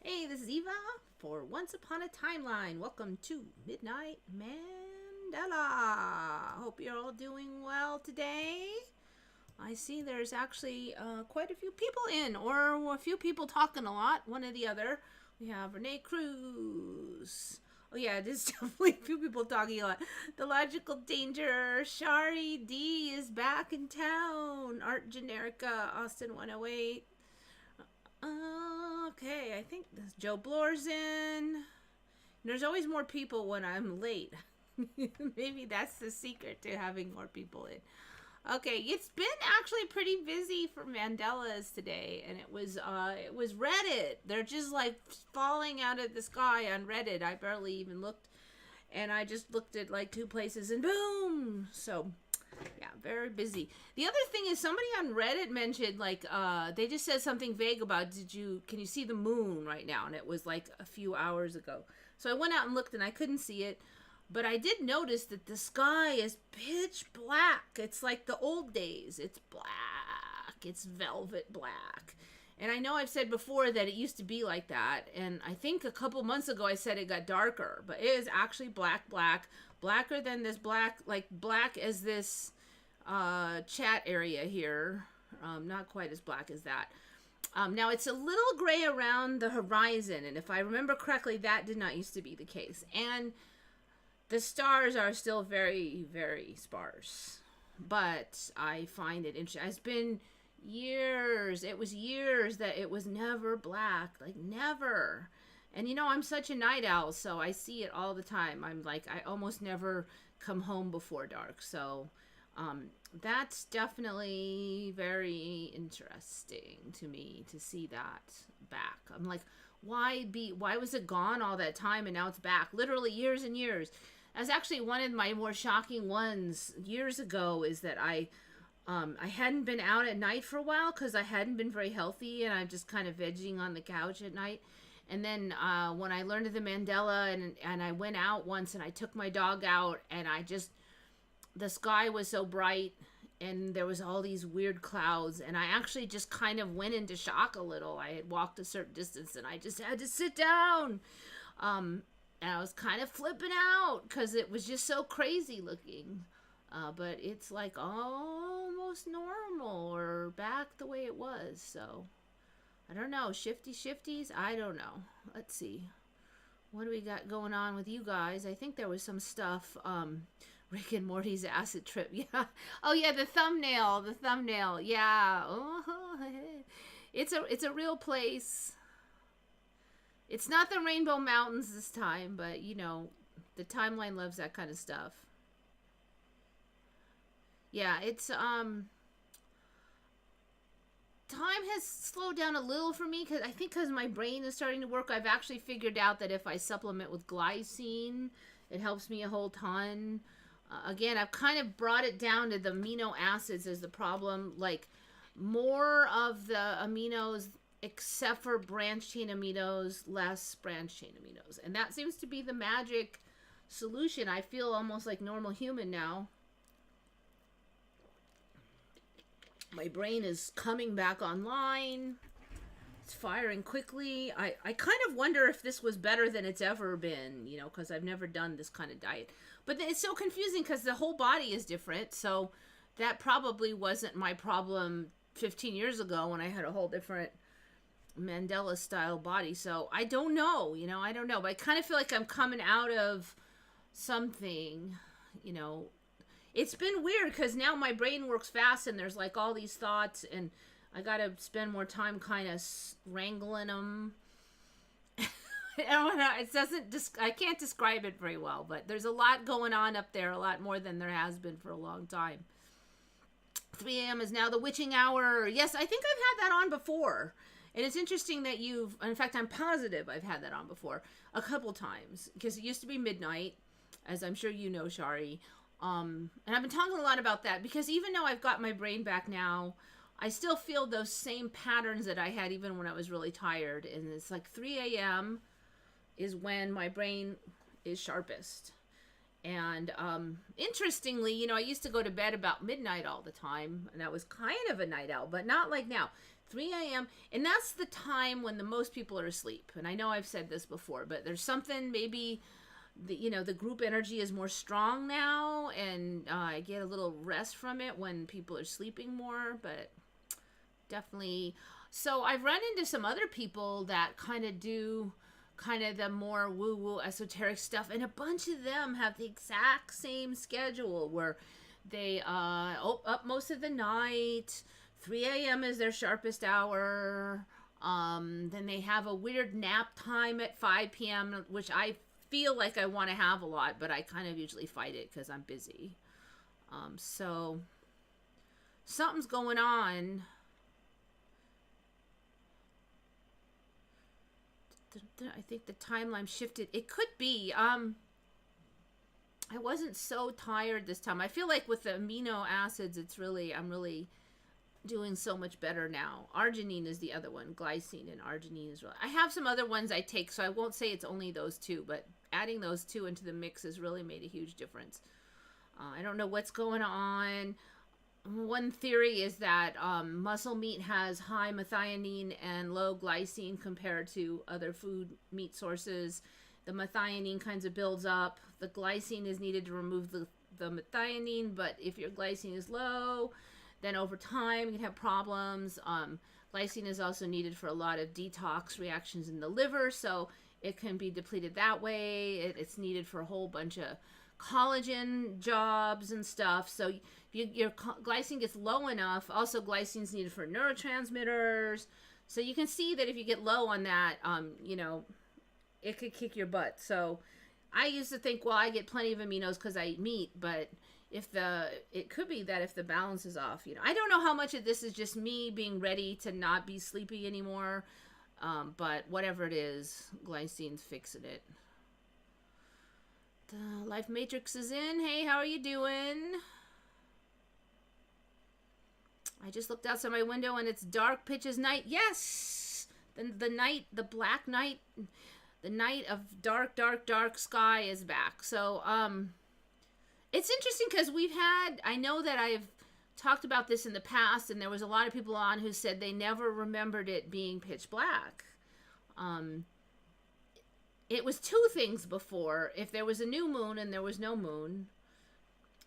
Hey, this is Eva for Once Upon a Timeline. Welcome to Midnight Mandela. Hope you're all doing well today. I see there's actually quite a few people in, or a few people talking a lot, one or the other. We have Renee Cruz. Oh yeah, there's definitely a few people talking a lot. The Logical Danger, Shari D is back in town. Art Generica, Austin 108. Okay, I think Joe Blor's in. There's always more people when I'm late. Maybe that's the secret to having more people in. Okay, it's been actually pretty busy for Mandela's today, and it was Reddit. They're just like falling out of the sky on Reddit. I barely even looked, and I just looked at like two places, and boom. So yeah, very busy. The other thing is somebody on Reddit mentioned like they just said something vague about can you see the moon right now, and it was like a few hours ago. So I went out and looked and I couldn't see it, but I did notice that the sky is pitch black. It's like the old days. It's black. It's velvet black. And I know I've said before that it used to be like that, and I think a couple months ago I said it got darker, but it is actually blacker than this black as this chat area here. Not quite as black as that. Now it's a little gray around the horizon, and if I remember correctly, that did not used to be the case. And the stars are still very, very sparse, but I find it interesting. It's been years. It was years that it was never black, like never. And you know, I'm such a night owl, so I see it all the time. I'm like, I almost never come home before dark. So that's definitely very interesting to me to see that back. I'm like, why was it gone all that time and now it's back? Literally years and years. That's actually one of my more shocking ones years ago, is that I hadn't been out at night for a while because I hadn't been very healthy, and I'm just kind of vegging on the couch at night. And then when I learned of the Mandela, and I went out once and I took my dog out, and the sky was so bright and there was all these weird clouds, and I actually just kind of went into shock a little. I had walked a certain distance and I just had to sit down. And I was kind of flipping out because it was just so crazy looking. But it's like almost normal or back the way it was. So I don't know. Shifties? I don't know. Let's see. What do we got going on with you guys? I think there was some stuff. Rick and Morty's acid trip. Yeah. Oh yeah, the thumbnail. Yeah. Oh, it's a real place. It's not the Rainbow Mountains this time, but you know, the timeline loves that kind of stuff. Yeah, it's time has slowed down a little for me because I think because my brain is starting to work. I've actually figured out that if I supplement with glycine, it helps me a whole ton. Again, I've kind of brought it down to the amino acids as the problem. Like more of the aminos, except for branch chain aminos, less branch chain aminos, and that seems to be the magic solution. I feel almost like normal human now. My brain is coming back online. It's firing quickly. I kind of wonder if this was better than it's ever been, you know, because I've never done this kind of diet. But it's so confusing because the whole body is different. So that probably wasn't my problem 15 years ago when I had a whole different Mandela style body. So I don't know, you know, I don't know. But I kind of feel like I'm coming out of something, you know. It's been weird because now my brain works fast and there's like all these thoughts, and I got to spend more time kind of wrangling them. I don't know. It doesn't. I can't describe it very well, but there's a lot going on up there, a lot more than there has been for a long time. 3 a.m. is now the witching hour. Yes, I think I've had that on before. And it's interesting that in fact, I'm positive I've had that on before a couple times because it used to be midnight, as I'm sure you know, Shari. And I've been talking a lot about that because even though I've got my brain back now, I still feel those same patterns that I had even when I was really tired. And it's like 3 a.m. is when my brain is sharpest. And interestingly, you know, I used to go to bed about midnight all the time, and I was kind of a night owl, but not like now. 3 a.m. And that's the time when the most people are asleep. And I know I've said this before, but there's something, maybe the group energy is more strong now, and I get a little rest from it when people are sleeping more. But definitely, so I've run into some other people that kind of do kind of the more woo-woo esoteric stuff, and a bunch of them have the exact same schedule where they up most of the night. 3 a.m. is their sharpest hour. Then they have a weird nap time at 5 p.m., which I feel like I want to have a lot, but I kind of usually fight it because I'm busy. So something's going on. I think the timeline shifted. It could be. I wasn't so tired this time. I feel like with the amino acids, I'm really doing so much better now. Arginine is the other one. Glycine and arginine is really. I have some other ones I take, so I won't say it's only those two, but adding those two into the mix has really made a huge difference. I don't know what's going on. One theory is that muscle meat has high methionine and low glycine compared to other food meat sources. The methionine kinds of builds up. The glycine is needed to remove the methionine, but if your glycine is low, then over time you can have problems. Glycine is also needed for a lot of detox reactions in the liver, so it can be depleted that way. It's needed for a whole bunch of collagen jobs and stuff. So your glycine gets low enough. Also, glycine is needed for neurotransmitters. So you can see that if you get low on that, it could kick your butt. So I used to think, well, I get plenty of aminos because I eat meat, but it could be that if the balance is off, I don't know how much of this is just me being ready to not be sleepy anymore. But whatever it is, glycine's fixing it. The Life Matrix is in. Hey, how are you doing? I just looked outside my window and it's dark, pitch as night. Yes! The night, the black night, the night of dark, dark, dark sky is back. So, it's interesting because I know that I've talked about this in the past, and there was a lot of people on who said they never remembered it being pitch black. It was two things before. If there was a new moon and there was no moon,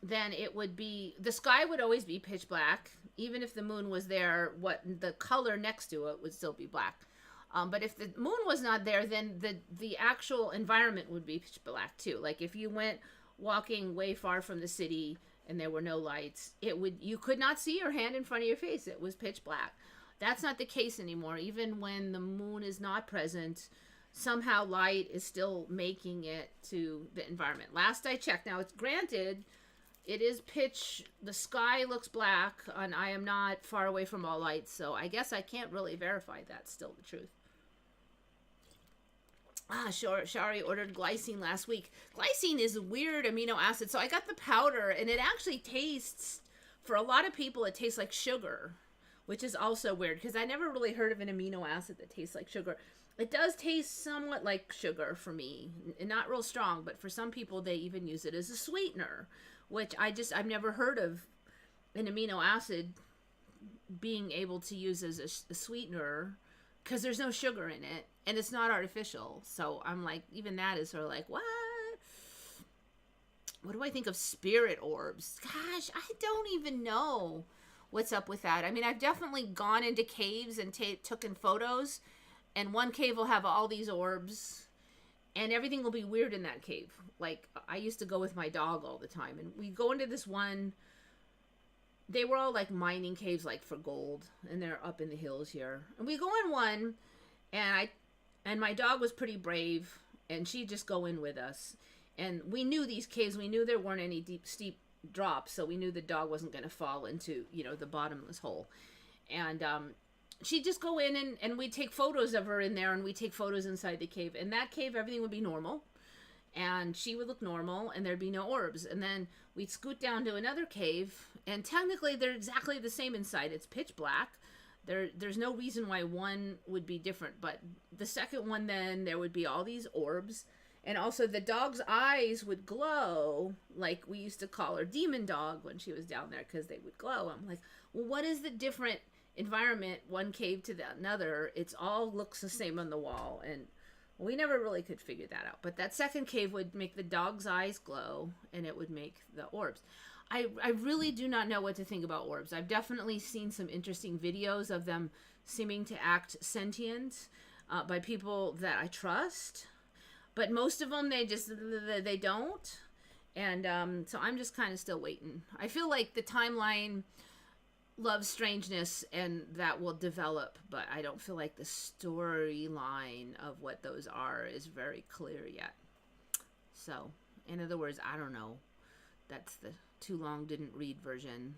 then the sky would always be pitch black. Even if the moon was there, the color next to it would still be black. But if the moon was not there, then the actual environment would be pitch black too. Like if you went walking way far from the city and there were no lights, you could not see your hand in front of your face. It was pitch black. That's not the case anymore. Even when the moon is not present, somehow light is still making it to the environment. Last I checked. Now, it's granted, it is pitch. The sky looks black, and I am not far away from all lights, so I guess I can't really verify that's still the truth. Shari ordered glycine last week. Glycine is a weird amino acid. So I got the powder, and it actually tastes, for a lot of people, it tastes like sugar, which is also weird because I never really heard of an amino acid that tastes like sugar. It does taste somewhat like sugar for me, not real strong, but for some people, they even use it as a sweetener, which I've never heard of an amino acid being able to use as a sweetener because there's no sugar in it. And it's not artificial. So I'm like, even that is sort of like, what? What do I think of spirit orbs? Gosh, I don't even know what's up with that. I mean, I've definitely gone into caves and taken photos. And one cave will have all these orbs. And everything will be weird in that cave. Like, I used to go with my dog all the time. And we go into this one. They were all like mining caves, like for gold. And they're up in the hills here. And we go in one. And my dog was pretty brave, and she'd just go in with us. And we knew these caves. We knew there weren't any steep drops, so we knew the dog wasn't going to fall into, the bottomless hole. And she'd just go in, and we'd take photos of her in there, and we'd take photos inside the cave. In that cave, everything would be normal, and she would look normal, and there'd be no orbs. And then we'd scoot down to another cave, and technically they're exactly the same inside. It's pitch black. There's no reason why one would be different, but the second one, then there would be all these orbs, And also the dog's eyes would glow, like we used to call her Demon Dog when she was down there, because they would glow. I'm like, well, what is the different environment, one cave to the another? It's all looks the same on the wall, and we never really could figure that out. But that second cave would make the dog's eyes glow, and it would make the orbs. I really do not know what to think about orbs. I've definitely seen some interesting videos of them seeming to act sentient by people that I trust. But most of them, they don't. And so I'm just kind of still waiting. I feel like the timeline loves strangeness, and that will develop. But I don't feel like the storyline of what those are is very clear yet. So, in other words, I don't know. That's the too long didn't read version.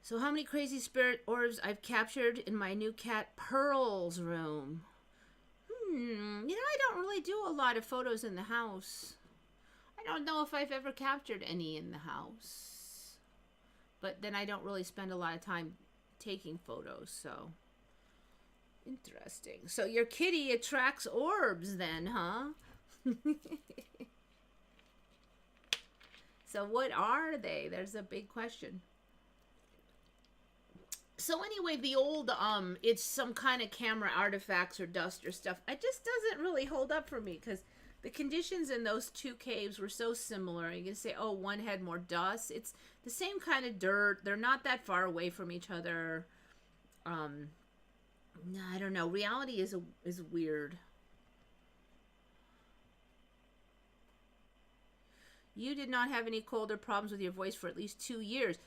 So how many crazy spirit orbs I've captured in my new cat Pearl's room? You know, I don't really do a lot of photos in the house. I don't know if I've ever captured any in the house. But then I don't really spend a lot of time taking photos, so interesting. So your kitty attracts orbs then, huh? So what are they? There's a big question. So anyway, the old, it's some kind of camera artifacts or dust or stuff. It just doesn't really hold up for me, because the conditions in those two caves were so similar. You can say, oh, one had more dust. It's the same kind of dirt. They're not that far away from each other. I don't know. Reality is weird. You did not have any cold or problems with your voice for at least 2 years.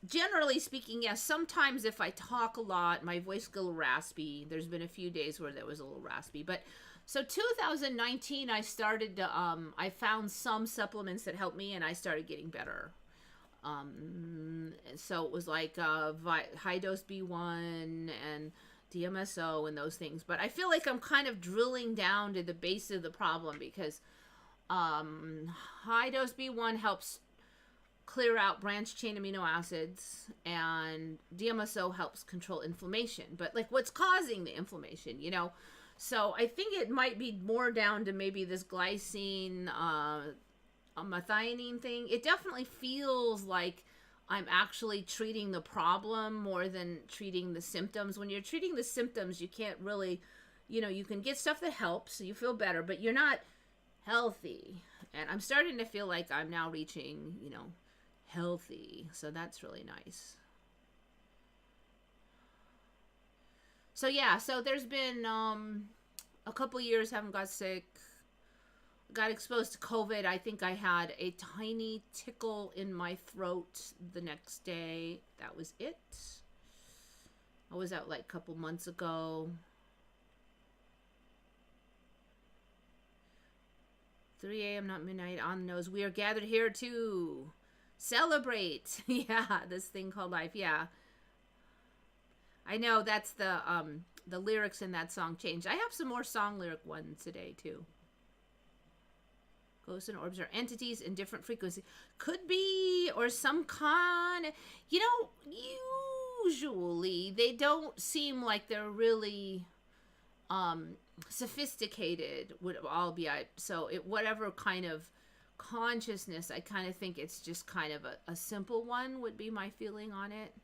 Generally speaking, yes. Sometimes if I talk a lot, my voice gets a little raspy. There's been a few days where that was a little raspy. But so 2019, I started to, I found some supplements that helped me, and I started getting better. So it was like high dose B1 and DMSO and those things. But I feel like I'm kind of drilling down to the base of the problem, because high dose B1 helps clear out branched chain amino acids, and DMSO helps control inflammation. But like, what's causing the inflammation, you know? So I think it might be more down to maybe this glycine, a methionine thing. It definitely feels like I'm actually treating the problem more than treating the symptoms. When you're treating the symptoms, you can't really, you know, you can get stuff that helps, so you feel better, but you're not healthy. And I'm starting to feel like I'm now reaching, you know, healthy. So that's really nice. So yeah, so there's been a couple years haven't got sick. Got exposed to COVID. I think I had a tiny tickle in my throat the next day. That was it. I was out like a couple months ago. 3 a.m. not midnight on the nose. We are gathered here to celebrate. Yeah, this thing called life. Yeah. I know that's the lyrics in that song changed. I have some more song lyric ones today too. Ghosts and orbs are entities in different frequencies. Could be, or some kind. You know, usually they don't seem like they're really sophisticated. Would all be so it whatever kind of consciousness. I kind of think it's just kind of a simple one would be my feeling on it.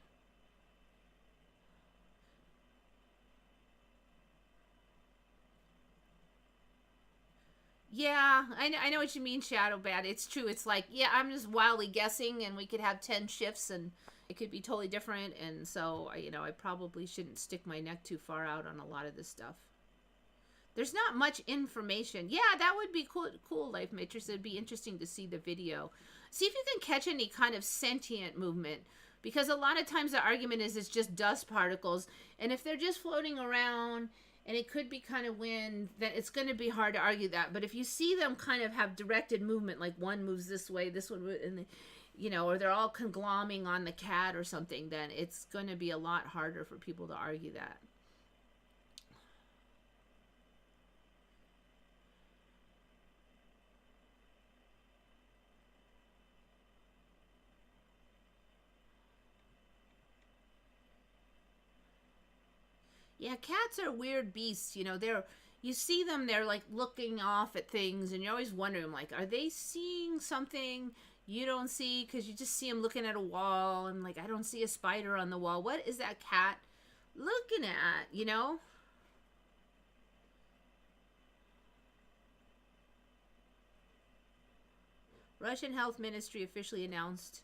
Yeah, I know what you mean, Shadow Bad. It's true. It's like, yeah, I'm just wildly guessing, and we could have 10 shifts, and it could be totally different. And so, you know, I probably shouldn't stick my neck too far out on a lot of this stuff. There's not much information. Yeah, that would be cool, Life Matrix. It'd be interesting to see the video. See if you can catch any kind of sentient movement. Because a lot of times the argument is it's just dust particles. And if they're just floating around, and it could be kind of wind, then it's going to be hard to argue that. But if you see them kind of have directed movement, like one moves this way, this one, and you know, or they're all congloming on the cat or something, then it's going to be a lot harder for people to argue that. Yeah, cats are weird beasts. You know, you see them, they're like looking off at things, and you're always wondering, like, are they seeing something you don't see? Because you just see them looking at a wall, and like, I don't see a spider on the wall. What is that cat looking at? You know? Russian Health Ministry officially announced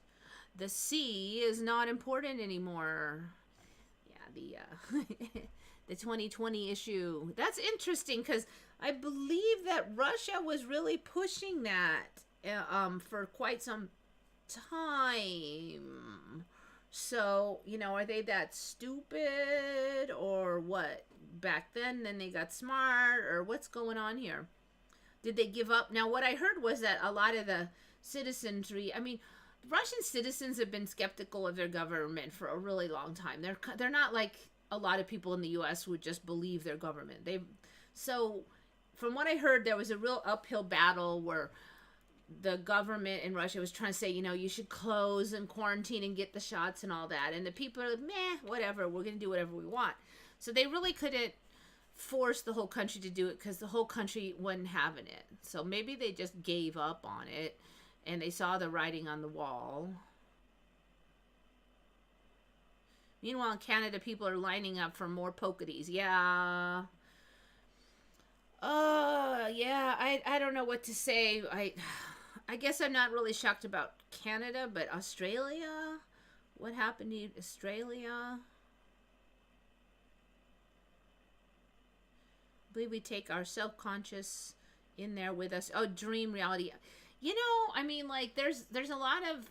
the sea is not important anymore. Yeah, the 2020 issue. That's interesting because I believe that Russia was really pushing that for quite some time. So, you know, are they that stupid or what? Back then they got smart, or what's going on here? Did they give up? Now, what I heard was that a lot of the citizenry, I mean, Russian citizens have been skeptical of their government for a really long time. They're not like a lot of people in the U.S. who would just believe their government. So from what I heard, there was a real uphill battle where the government in Russia was trying to say, you know, you should close and quarantine and get the shots and all that, and the people are like, meh, whatever, we're gonna do whatever we want. So they really couldn't force the whole country to do it because the whole country wasn't having it. So maybe they just gave up on it and they saw the writing on the wall. Meanwhile, in Canada, people are lining up for more pokities. Yeah. Yeah, I don't know what to say. I guess I'm not really shocked about Canada, but Australia? What happened to Australia? I believe we take our self-conscious in there with us. Oh, dream reality. You know, I mean, like, there's a lot of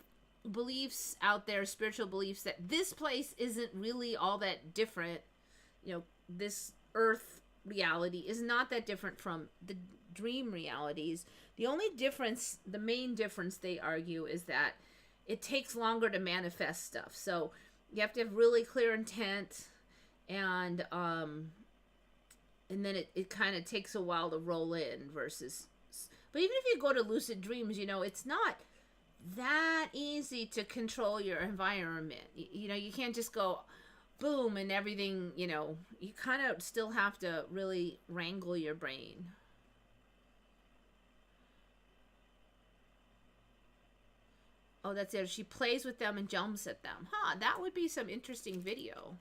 beliefs out there, spiritual beliefs, that this place isn't really all that different. You know, this earth reality is not that different from the dream realities. The only difference, the main difference they argue, is that it takes longer to manifest stuff. So you have to have really clear intent, and then it kind of takes a while to roll in versus. But even if you go to lucid dreams, you know, it's not that easy to control your environment. You know, you can't just go boom and everything, you know, you kind of still have to really wrangle your brain. Oh, that's it. She plays with them and jumps at them. Huh, that would be some interesting video.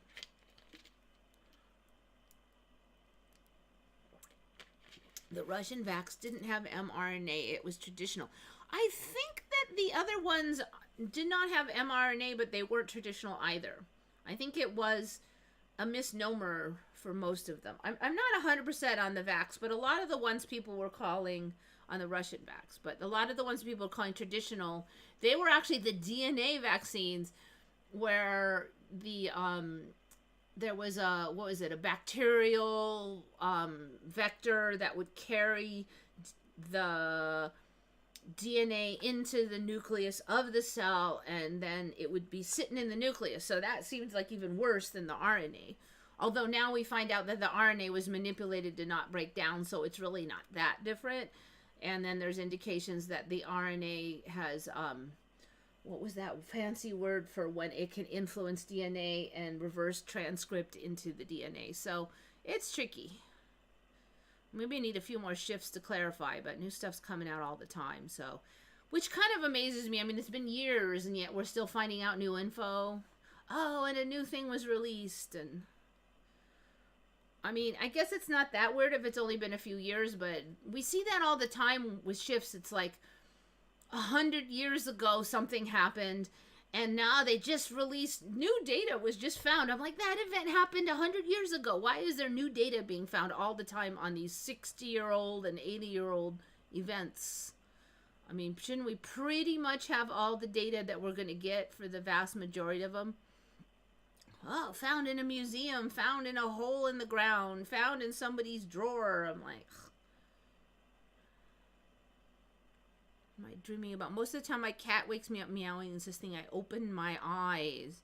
The Russian vax didn't have mRNA. It was traditional. I think that the other ones did not have mRNA, but they weren't traditional either. I think it was a misnomer for most of them. I'm not 100% on the vax, but a lot of the ones people were calling on the Russian vax, but a lot of the ones people were calling traditional, they were actually the DNA vaccines where the there was a, what was it, a bacterial vector that would carry the DNA into the nucleus of the cell, and then it would be sitting in the nucleus. So that seems like even worse than the RNA. Although now we find out that the RNA was manipulated to not break down, so it's really not that different. And then there's indications that the RNA has, what was that fancy word for when it can influence DNA and reverse transcript into the DNA. So it's tricky. Maybe I need a few more shifts to clarify, but new stuff's coming out all the time. So, which kind of amazes me. I mean, it's been years, and yet we're still finding out new info. Oh, and a new thing was released, and I mean, I guess it's not that weird if it's only been a few years, but we see that all the time with shifts. It's like 100 years ago something happened, and now they just released new data was just found. I'm like, that event happened 100 years ago. Why is there new data being found all the time on these 60-year-old and 80-year-old events? I mean, shouldn't we pretty much have all the data that we're going to get for the vast majority of them? Oh, found in a museum, found in a hole in the ground, found in somebody's drawer. I'm like, am I dreaming about? Most of the time my cat wakes me up meowing and insisting I open my eyes.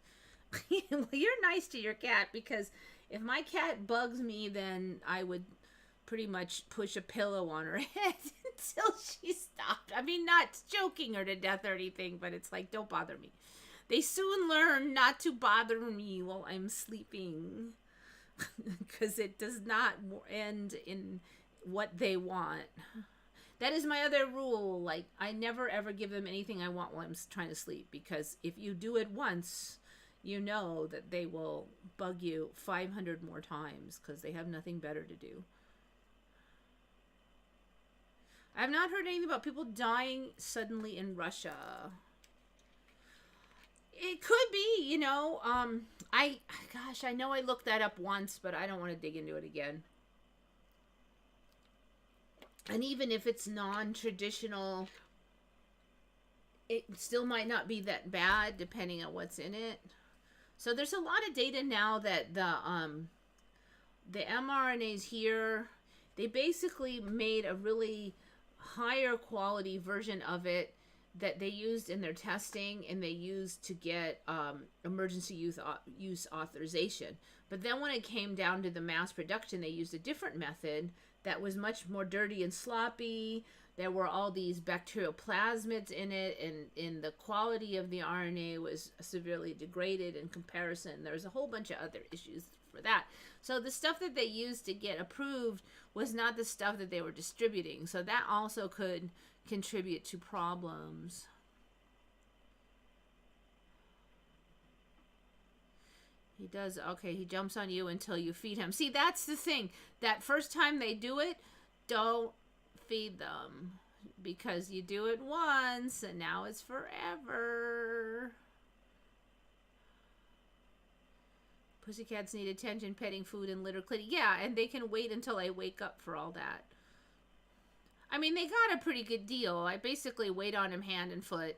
Well, you're nice to your cat, because if my cat bugs me, then I would pretty much push a pillow on her head until she stopped. I mean, not choking her to death or anything, but it's like, don't bother me. They soon learn not to bother me while I'm sleeping. because it does not end in what they want. That is my other rule. Like, I never ever give them anything I want while I'm trying to sleep, because if you do it once, you know that they will bug you 500 more times because they have nothing better to do. I have not heard anything about people dying suddenly in Russia. It could be, you know. Gosh, I know I looked that up once, but I don't want to dig into it again. And even if it's non-traditional, it still might not be that bad, depending on what's in it. So there's a lot of data now that the mRNAs here, they basically made a really higher quality version of it that they used in their testing, and they used to get emergency use authorization. But then when it came down to the mass production, they used a different method that was much more dirty and sloppy. There were all these bacterial plasmids in it, and the quality of the RNA was severely degraded in comparison. There was a whole bunch of other issues for that. So the stuff that they used to get approved was not the stuff that they were distributing. So that also could contribute to problems. He does, okay, he jumps on you until you feed him. See, that's the thing. That first time they do it, don't feed them. Because you do it once, and now it's forever. Pussycats need attention, petting, food, and litter cleaning. Yeah, and they can wait until I wake up for all that. I mean, they got a pretty good deal. I basically wait on him hand and foot.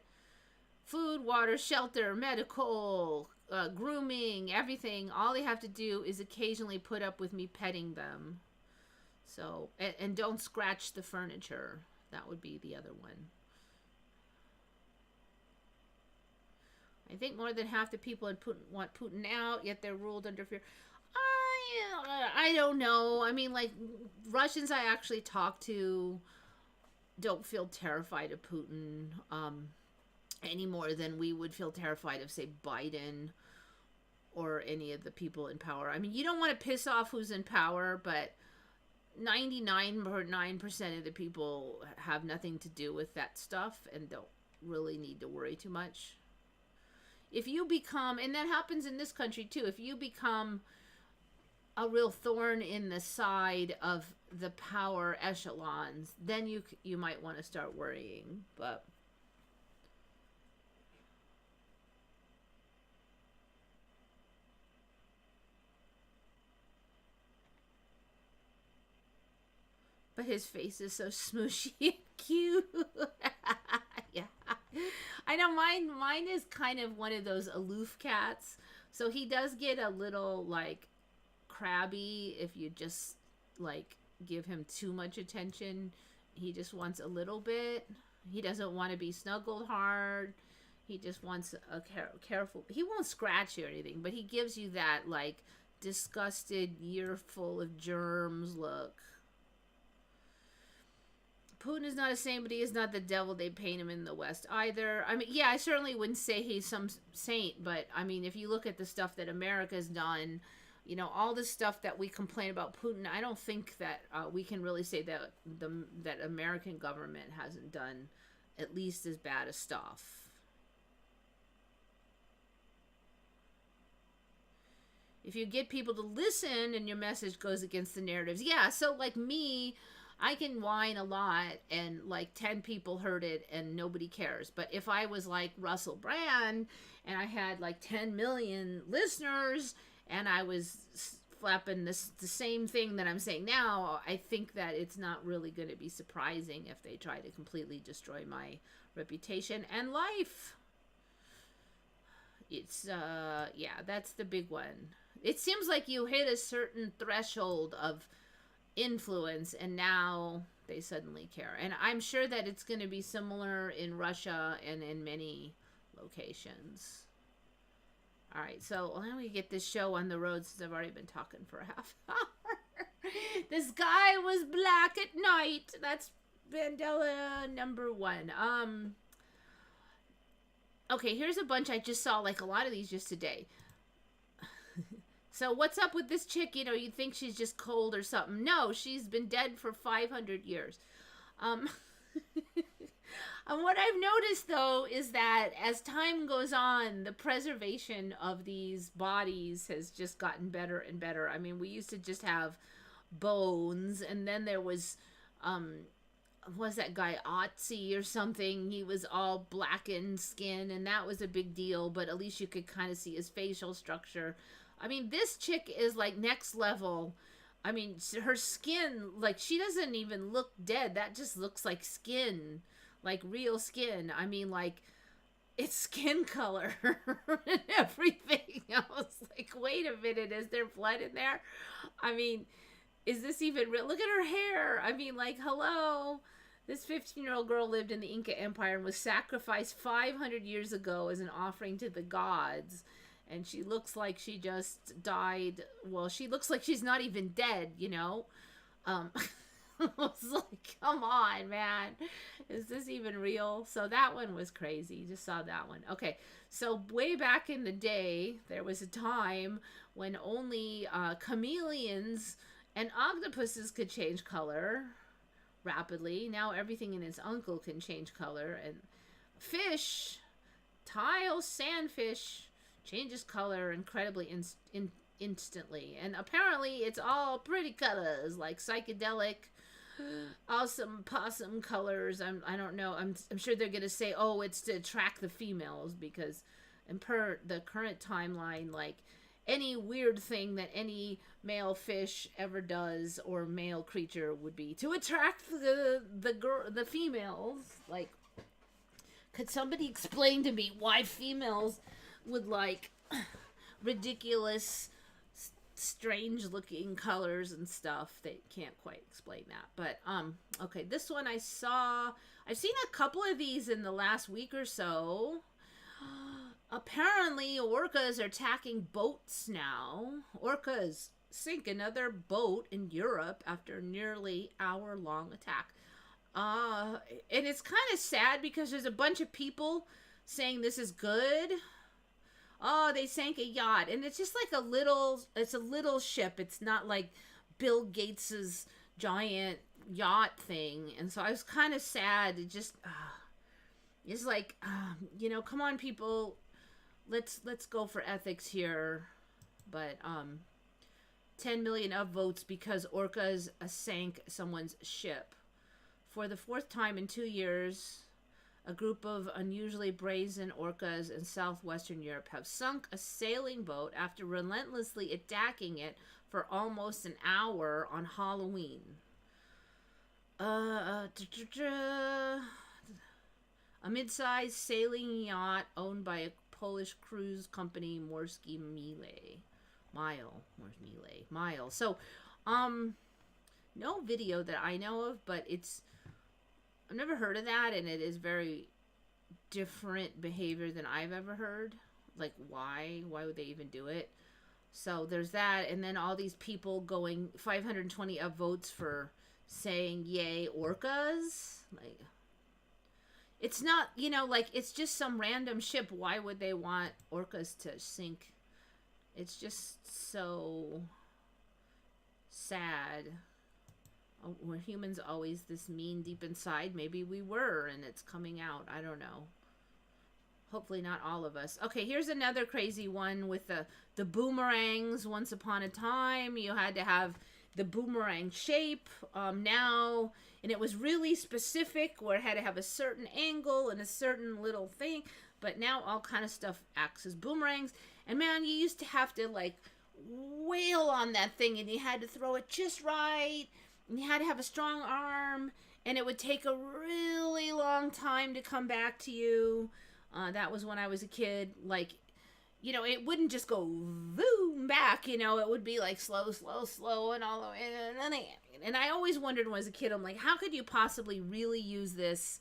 Food, water, shelter, medical, grooming, everything. All they have to do is occasionally put up with me petting them. So, and don't scratch the furniture. That would be the other one. I think more than half the people in Putin want Putin out, yet they're ruled under fear. I don't know. I mean, like, Russians I actually talk to don't feel terrified of Putin any more than we would feel terrified of, say, Biden or any of the people in power. I mean, you don't want to piss off who's in power, but 99.9% of the people have nothing to do with that stuff and don't really need to worry too much. If you become, and that happens in this country too, if you become a real thorn in the side of the power echelons, then you might want to start worrying. But his face is so smooshy and cute. Yeah, I know mine is kind of one of those aloof cats, so he does get a little like crabby if you just like give him too much attention. He just wants a little bit. He doesn't want to be snuggled hard. He just wants a careful. He won't scratch you or anything, but he gives you that like disgusted, year full of germs look. Putin is not a saint, but he is not the devil they paint him in the West either. I mean, yeah, I certainly wouldn't say he's some saint, but I mean, if you look at the stuff that America's done, you know, all the stuff that we complain about Putin, I don't think that we can really say that that American government hasn't done at least as bad as stuff. If you get people to listen and your message goes against the narratives, yeah, so like me, I can whine a lot and like 10 people heard it and nobody cares. But if I was like Russell Brand and I had like 10 million listeners and I was flapping the same thing that I'm saying now, I think that it's not really going to be surprising if they try to completely destroy my reputation and life. It's, yeah, that's the big one. It seems like you hit a certain threshold of influence and now they suddenly care, and I'm sure that it's going to be similar in Russia and in many locations. All right, so let me get this show on the road since I've already been talking for a half hour. The sky was black at night. That's Mandela number 1. Okay, here's a bunch I just saw, like a lot of these just today. So what's up with this chick? You know, you think she's just cold or something. No, she's been dead for 500 years. Um, and what I've noticed, though, is that as time goes on, the preservation of these bodies has just gotten better and better. I mean, we used to just have bones, and then there was that guy Otzi or something? He was all blackened skin, and that was a big deal, but at least you could kind of see his facial structure. I mean, this chick is like next level. I mean, her skin, like, she doesn't even look dead. That just looks like skin, like real skin. I mean, like, it's skin color and everything. I was like, wait a minute, is there blood in there? I mean, is this even real? Look at her hair. I mean, like, hello. This 15-year-old girl lived in the Inca Empire and was sacrificed 500 years ago as an offering to the gods. And she looks like she just died. Well, she looks like she's not even dead, you know? I was like, come on, man. Is this even real? So that one was crazy. Just saw that one. Okay, so way back in the day, there was a time when only chameleons and octopuses could change color rapidly. Now everything and its uncle can change color. And fish, sandfish, changes color incredibly instantly. And apparently it's all pretty colors, like psychedelic, awesome possum colors. I don't know. I'm sure they're going to say, oh, it's to attract the females, because in the current timeline, like, any weird thing that any male fish ever does or male creature would be to attract the females. Like, could somebody explain to me why females would like ridiculous, strange looking colors and stuff? They can't quite explain that. But okay, this one I've seen a couple of these in the last week or so. Apparently orcas are attacking boats now. Orcas sink another boat in Europe after a nearly hour-long attack. And it's kind of sad because there's a bunch of people saying this is good. Oh, they sank a yacht, and it's just like it's a little ship. It's not like Bill Gates's giant yacht thing. And so I was kind of sad. It just, it's like, you know, come on, people. Let's go for ethics here. But 10 million upvotes because orcas sank someone's ship. For the fourth time in 2 years, a group of unusually brazen orcas in southwestern Europe have sunk a sailing boat after relentlessly attacking it for almost an hour on Halloween. A mid-sized sailing yacht owned by a Polish cruise company, Morskie Mile. So, no video that I know of, but I've never heard of that, and it is very different behavior than I've ever heard. Like, why would they even do it? So there's that, and then all these people going 520 upvotes for saying yay orcas. Like, it's not, you know, like, it's just some random ship. Why would they want orcas to sink? It's just so sad. Were humans always this mean deep inside? Maybe we were, and it's coming out. I don't know. Hopefully not all of us. Okay, here's another crazy one with the boomerangs. Once upon a time, you had to have the boomerang shape. Now, and it was really specific where it had to have a certain angle and a certain little thing. But now all kind of stuff acts as boomerangs. And man, you used to have to like wail on that thing, and you had to throw it just right. And you had to have a strong arm, and it would take a really long time to come back to you. That was when I was a kid. Like, you know, it wouldn't just go boom back, you know, it would be like slow, and all the way. And I always wondered when I was a kid, I'm like, how could you possibly really use this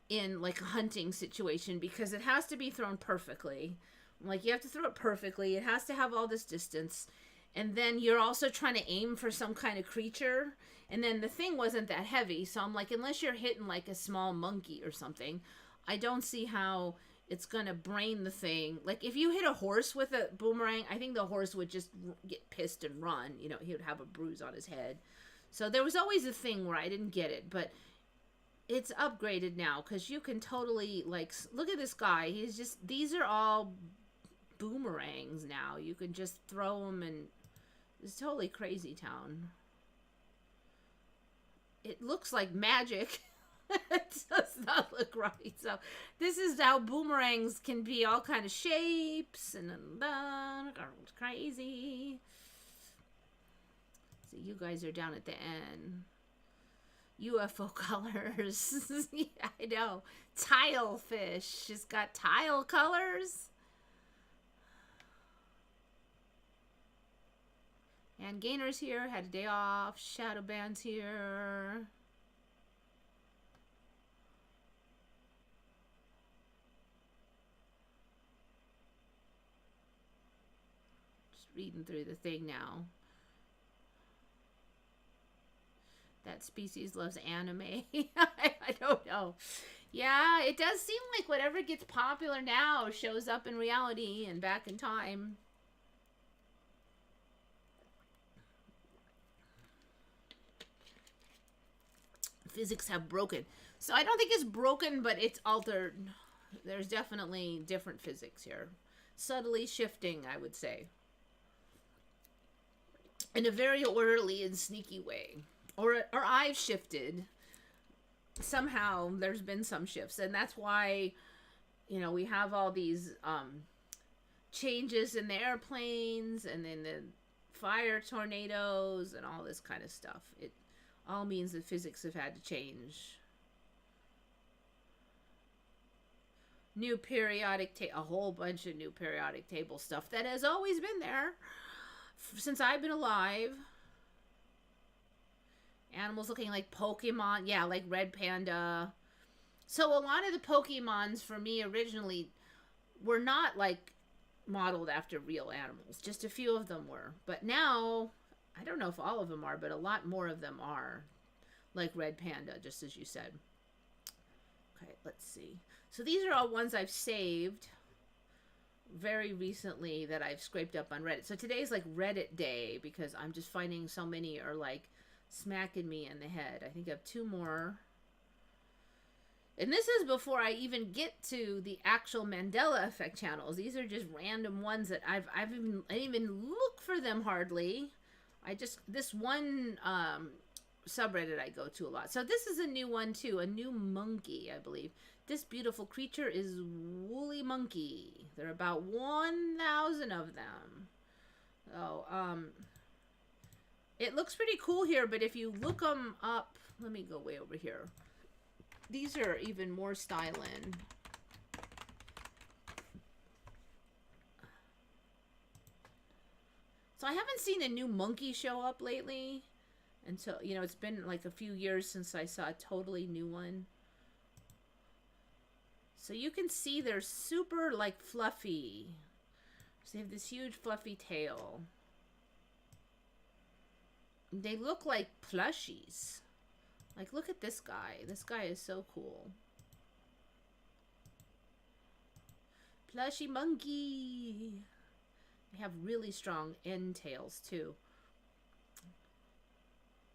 in like a hunting situation? Because it has to be thrown perfectly. Like, you have to throw it perfectly. It has to have all this distance. And then you're also trying to aim for some kind of creature. And then the thing wasn't that heavy. So I'm like, unless you're hitting like a small monkey or something, I don't see how it's gonna brain the thing. Like if you hit a horse with a boomerang, I think the horse would just get pissed and run. You know, he would have a bruise on his head. So there was always a thing where I didn't get it, but it's upgraded now because you can totally, like, look at this guy. He's just, these are all boomerangs now. You can just throw them, and it's totally crazy town. It looks like magic. It does not look right. So this is how boomerangs can be all kind of shapes and it's crazy. So you guys are down at the end. UFO colors. Yeah, I know. Tilefish. It's got tile colors. And Gainer's here. Had a day off. Shadow Band's here. Just reading through the thing now. That species loves anime. I don't know. Yeah, it does seem like whatever gets popular now shows up in reality and back in time. Physics have broken. So I don't think it's broken, but it's altered. There's definitely different physics here. Subtly shifting, I would say. In a very orderly and sneaky way. Or I've shifted. Somehow there's been some shifts, and that's why, you know, we have all these changes in the airplanes and then the fire tornadoes and all this kind of stuff. It all means that physics have had to change. New periodic table, a whole bunch of new periodic table stuff that has always been there since I've been alive. Animals looking like Pokemon. Yeah, like Red Panda. So a lot of the Pokemons for me originally were not like modeled after real animals. Just a few of them were. But now, I don't know if all of them are, but a lot more of them are. Like Red Panda, just as you said. Okay, let's see. So these are all ones I've saved very recently that I've scraped up on Reddit. So today's like Reddit day because I'm just finding so many are like smacking me in the head. I think I have 2 more. And this is before I even get to the actual Mandela effect channels. These are just random ones that I didn't even look for them hardly. This one subreddit I go to a lot. So this is a new one too, a new monkey, I believe. This beautiful creature is woolly monkey. There are about 1,000 of them. Oh, it looks pretty cool here, but if you look them up, let me go way over here. These are even more styling. So I haven't seen a new monkey show up lately. Until, you know, it's been like a few years since I saw a totally new one. So you can see they're super like fluffy. So they have this huge fluffy tail. They look like plushies. Like, look at this guy. This guy is so cool. Plushy monkey. They have really strong end tails, too.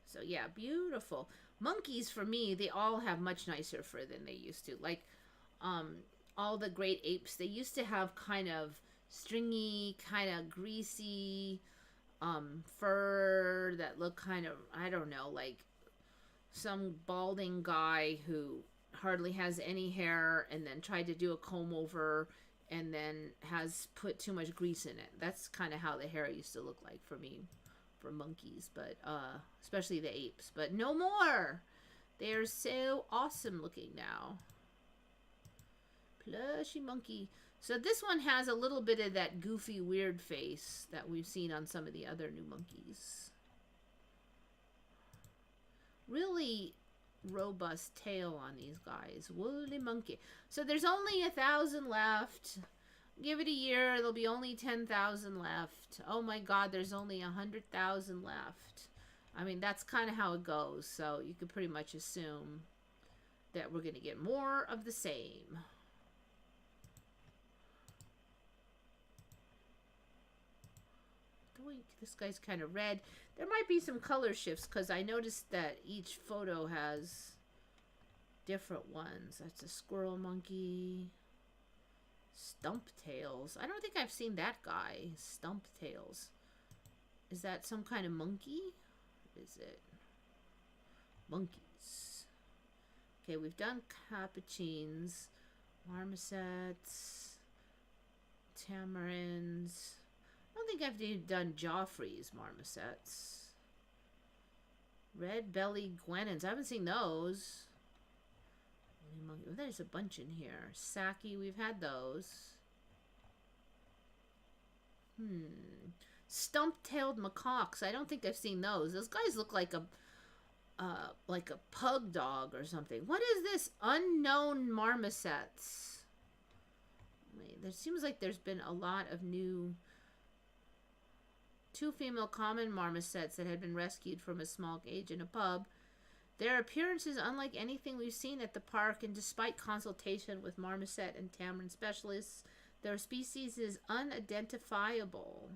So, yeah, beautiful. Monkeys, for me, they all have much nicer fur than they used to. Like, all the great apes, they used to have kind of stringy, kind of greasy fur that looked kind of, I don't know, like some balding guy who hardly has any hair and then tried to do a comb over and then has put too much grease in it. That's kind of how the hair used to look like for me, for monkeys, but especially the apes. But no more. They are so awesome looking now. Plushy monkey. So this one has a little bit of that goofy, weird face that we've seen on some of the other new monkeys. Really robust tail on these guys. Woolly monkey. So there's only 1,000 left. Give it a year, there'll be only 10,000 left. Oh my God, there's only 100,000 left. I mean, that's kind of how it goes. So you could pretty much assume that we're going to get more of the same. this guy's kind of red. There might be some color shifts because I noticed that each photo has different ones. That's a squirrel monkey. Stump tails. I don't think I've seen that guy. Stump tails. Is that some kind of monkey? Is it? Monkeys. Okay, we've done capuchins, marmosets, tamarins. I don't think I've done Joffrey's marmosets. Red-bellied guenons. I haven't seen those. Oh, there's a bunch in here. Saki, we've had those. Stump-tailed macaques. I don't think I've seen those. Those guys look like a pug dog or something. What is this? Unknown marmosets. Wait, there seems like there's been a lot of new... 2 female common marmosets that had been rescued from a small cage in a pub. Their appearance is unlike anything we've seen at the park, and despite consultation with marmoset and tamarin specialists, their species is unidentifiable.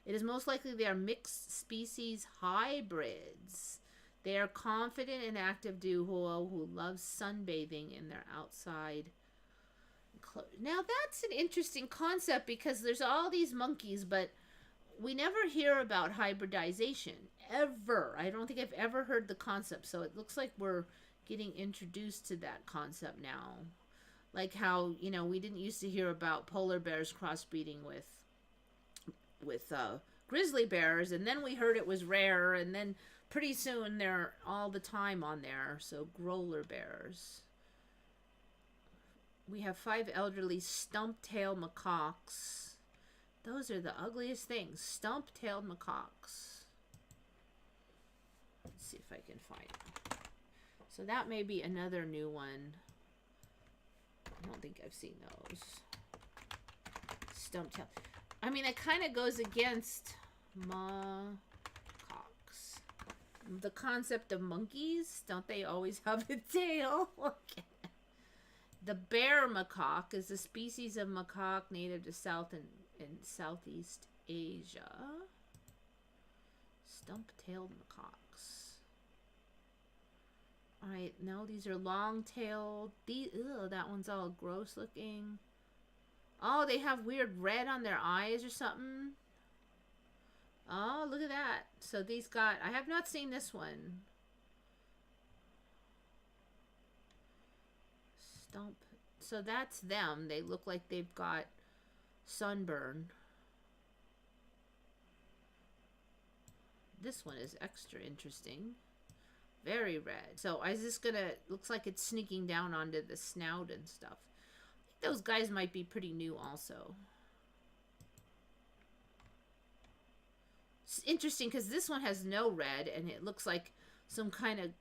It is most likely they are mixed species hybrids. They are confident and active duo who love sunbathing in their outside clothes. Now that's an interesting concept because there's all these monkeys, but we never hear about hybridization, ever. I don't think I've ever heard the concept, so it looks like we're getting introduced to that concept now. Like how, you know, we didn't used to hear about polar bears crossbreeding with grizzly bears, and then we heard it was rare, and then pretty soon they're all the time on there, so growler bears. We have 5 elderly stump-tailed macaques. Those are the ugliest things. Stump-tailed macaques. Let's see if I can find it. So that may be another new one. I don't think I've seen those. Stump-tailed. I mean, it kind of goes against macaques. The concept of monkeys. Don't they always have a tail? Okay. The bear macaque is a species of macaque native to South and Southeast Asia. Stump-tailed macaques. Alright, no, these are long-tailed. That one's all gross looking. Oh, they have weird red on their eyes or something. Oh, look at that. So these got... I have not seen this one. Stump. So that's them. They look like they've got sunburn. This one is extra interesting. Very red. So is this gonna... Looks like it's sneaking down onto the snout and stuff. I think those guys might be pretty new also. It's interesting because this one has no red and it looks like some kind of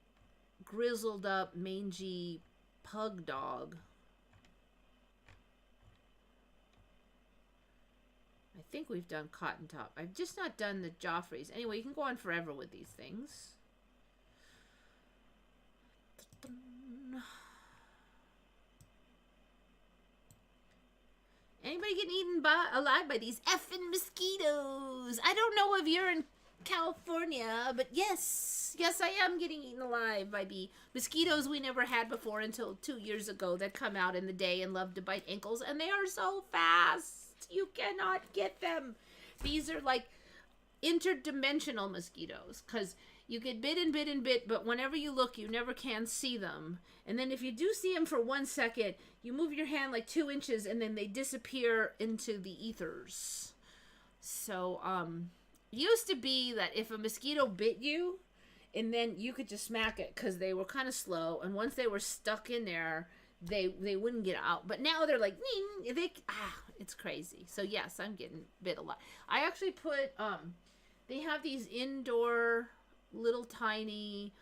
grizzled up, mangy pug dog. I think we've done cotton top. I've just not done the Joffreys. Anyway, you can go on forever with these things. Anybody getting eaten alive by these effing mosquitoes? I don't know if you're in California, but yes, I am getting eaten alive by the mosquitoes we never had before until 2 years ago that come out in the day and love to bite ankles, and they are so fast. You cannot get them. These are like interdimensional mosquitoes because you get bit and bit and bit, but whenever you look, you never can see them. And then if you do see them for 1 second, you move your hand like 2 inches and then they disappear into the ethers. So, it used to be that if a mosquito bit you, and then you could just smack it because they were kind of slow, and once they were stuck in there, they wouldn't get out. But now they're like, it's crazy. So yes, I'm getting bit a lot. I actually put, they have these indoor little tiny,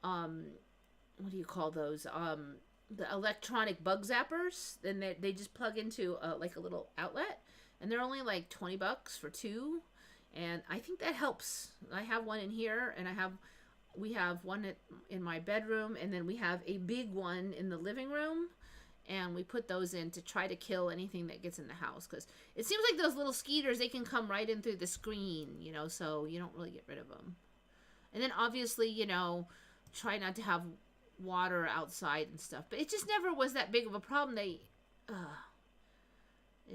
what do you call those? The electronic bug zappers. Then they just plug into like a little outlet, and they're only like $20 for 2. And I think that helps. I have one in here, and we have one in my bedroom, and then we have a big one in the living room. And we put those in to try to kill anything that gets in the house, because it seems like those little skeeters, they can come right in through the screen, you know, so you don't really get rid of them. And then obviously, you know, try not to have water outside and stuff. But it just never was that big of a problem. It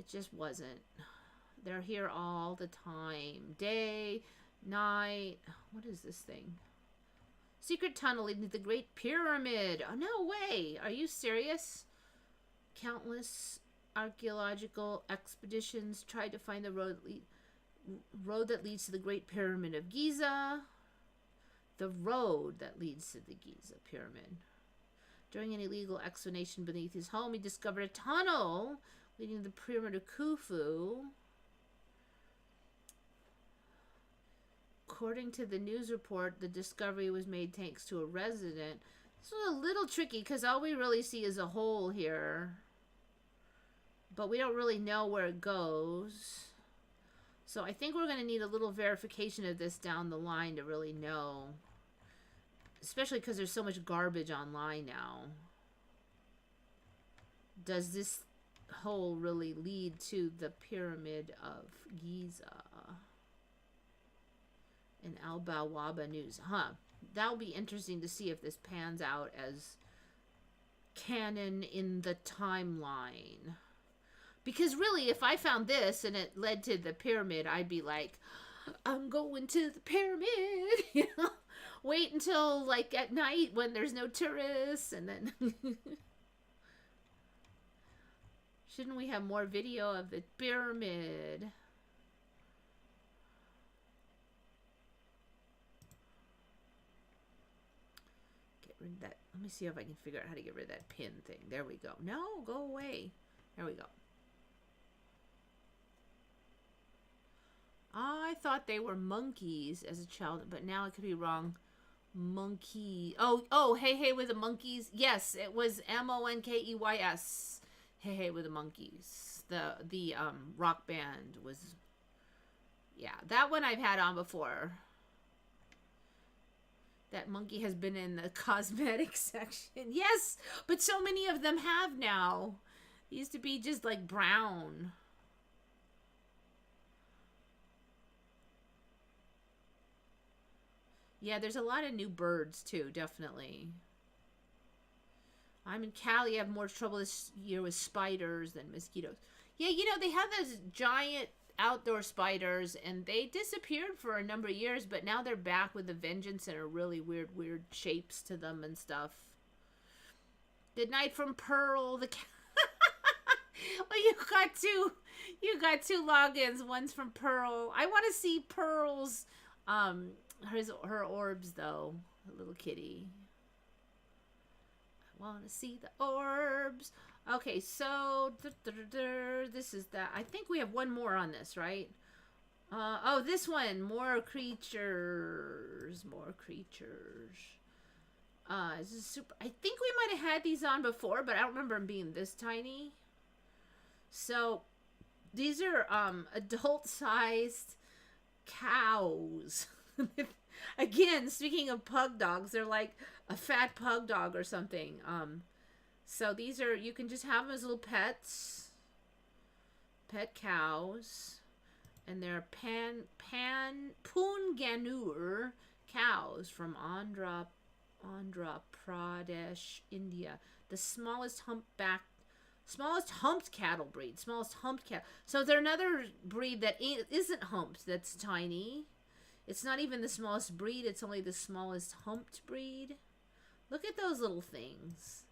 just wasn't. They're here all the time. Day, night. What is this thing? Secret tunnel leading to the Great Pyramid. Oh, no way. Are you serious? Countless archaeological expeditions tried to find the road that leads to the Great Pyramid of Giza. The road that leads to the Giza Pyramid. During an illegal excavation beneath his home, he discovered a tunnel leading to the Pyramid of Khufu. According to the news report, the discovery was made thanks to a resident. This was a little tricky because all we really see is a hole here. But we don't really know where it goes. So I think we're going to need a little verification of this down the line to really know. Especially because there's so much garbage online now. Does this hole really lead to the Pyramid of Giza? In Al Bawaba News. Huh. That'll be interesting to see if this pans out as canon in the timeline. Because really, if I found this and it led to the pyramid, I'd be like, I'm going to the pyramid, you know? Wait until, like, at night when there's no tourists, and then... Shouldn't we have more video of the pyramid? Get rid of that. Let me see if I can figure out how to get rid of that pin thing. There we go. No, go away. There we go. I thought they were monkeys as a child, but now I could be wrong. Monkey. Oh, Hey Hey with the Monkeys. Yes, it was Monkeys. Hey Hey with the Monkeys. The rock band was. Yeah, that one I've had on before. That monkey has been in the cosmetic section. Yes, but so many of them have now. It used to be just like brown. Yeah, there's a lot of new birds too, definitely. I'm in Cali. I have more trouble this year with spiders than mosquitoes. Yeah, you know, they have those giant outdoor spiders, and they disappeared for a number of years, but now they're back with a vengeance and are really weird shapes to them and stuff. Good night from Pearl, the cat. Well, you got two logins. One's from Pearl. I want to see Pearl's her orbs though, a little kitty. I want to see the orbs. Okay, so this is that. I think we have one more on this, right? Oh, this one. More creatures. This is super. I think we might have had these on before, but I don't remember them being this tiny. So these are adult-sized cows. Again, speaking of pug dogs, they're like a fat pug dog or something. So these are, you can just have them as little pets. Pet cows. And they're Punganur cows from Andhra Pradesh, India. The smallest humped cattle breed. So they're another breed that isn't humped, that's tiny. It's not even the smallest breed. It's only the smallest humped breed. Look at those little things.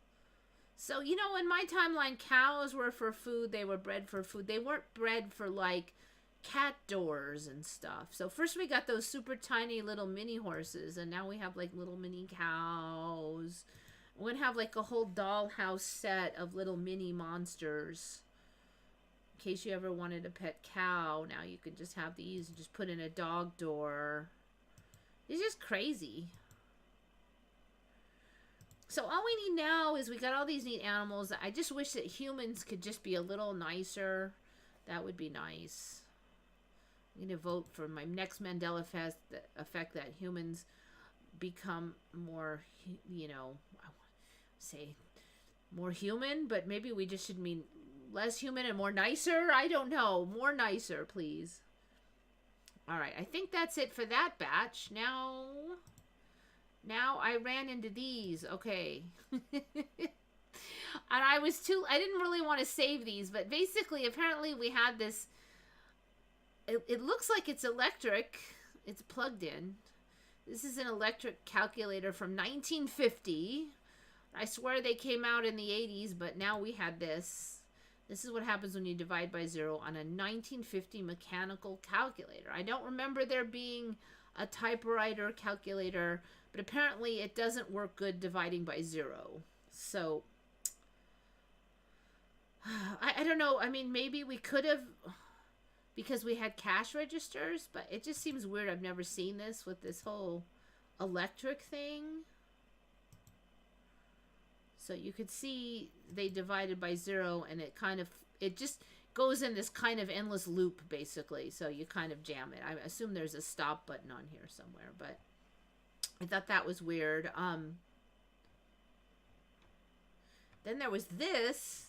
So, you know, in my timeline, cows were for food. They were bred for food. They weren't bred for, like, cat doors and stuff. So first we got those super tiny little mini horses. And now we have, like, little mini cows. We're going to have, like, a whole dollhouse set of little mini monsters. In case you ever wanted a pet cow, now you can just have these and just put in a dog door. It's just crazy. So all we need now is we got all these neat animals. I just wish that humans could just be a little nicer. That would be nice. I'm going to vote for my next Mandela effect that humans become more, you know, I want to say More human, but maybe we just should mean less human and more nicer. I don't know. More nicer, please. All right, I think that's it for that batch. Now I ran into these. Okay. And I didn't really want to save these, but basically, apparently we had this, it looks like it's electric. It's plugged in. This is an electric calculator from 1950. I swear they came out in the 80s, but now we had this. This is what happens when you divide by 0 on a 1950 mechanical calculator. I don't remember there being a typewriter calculator, but apparently it doesn't work good dividing by 0. So, I don't know. I mean, maybe we could have, because we had cash registers, but it just seems weird. I've never seen this with this whole electric thing. So you could see they divided by 0, and it just goes in this kind of endless loop, basically. So you kind of jam it. I assume there's a stop button on here somewhere, but I thought that was weird. Then there was this.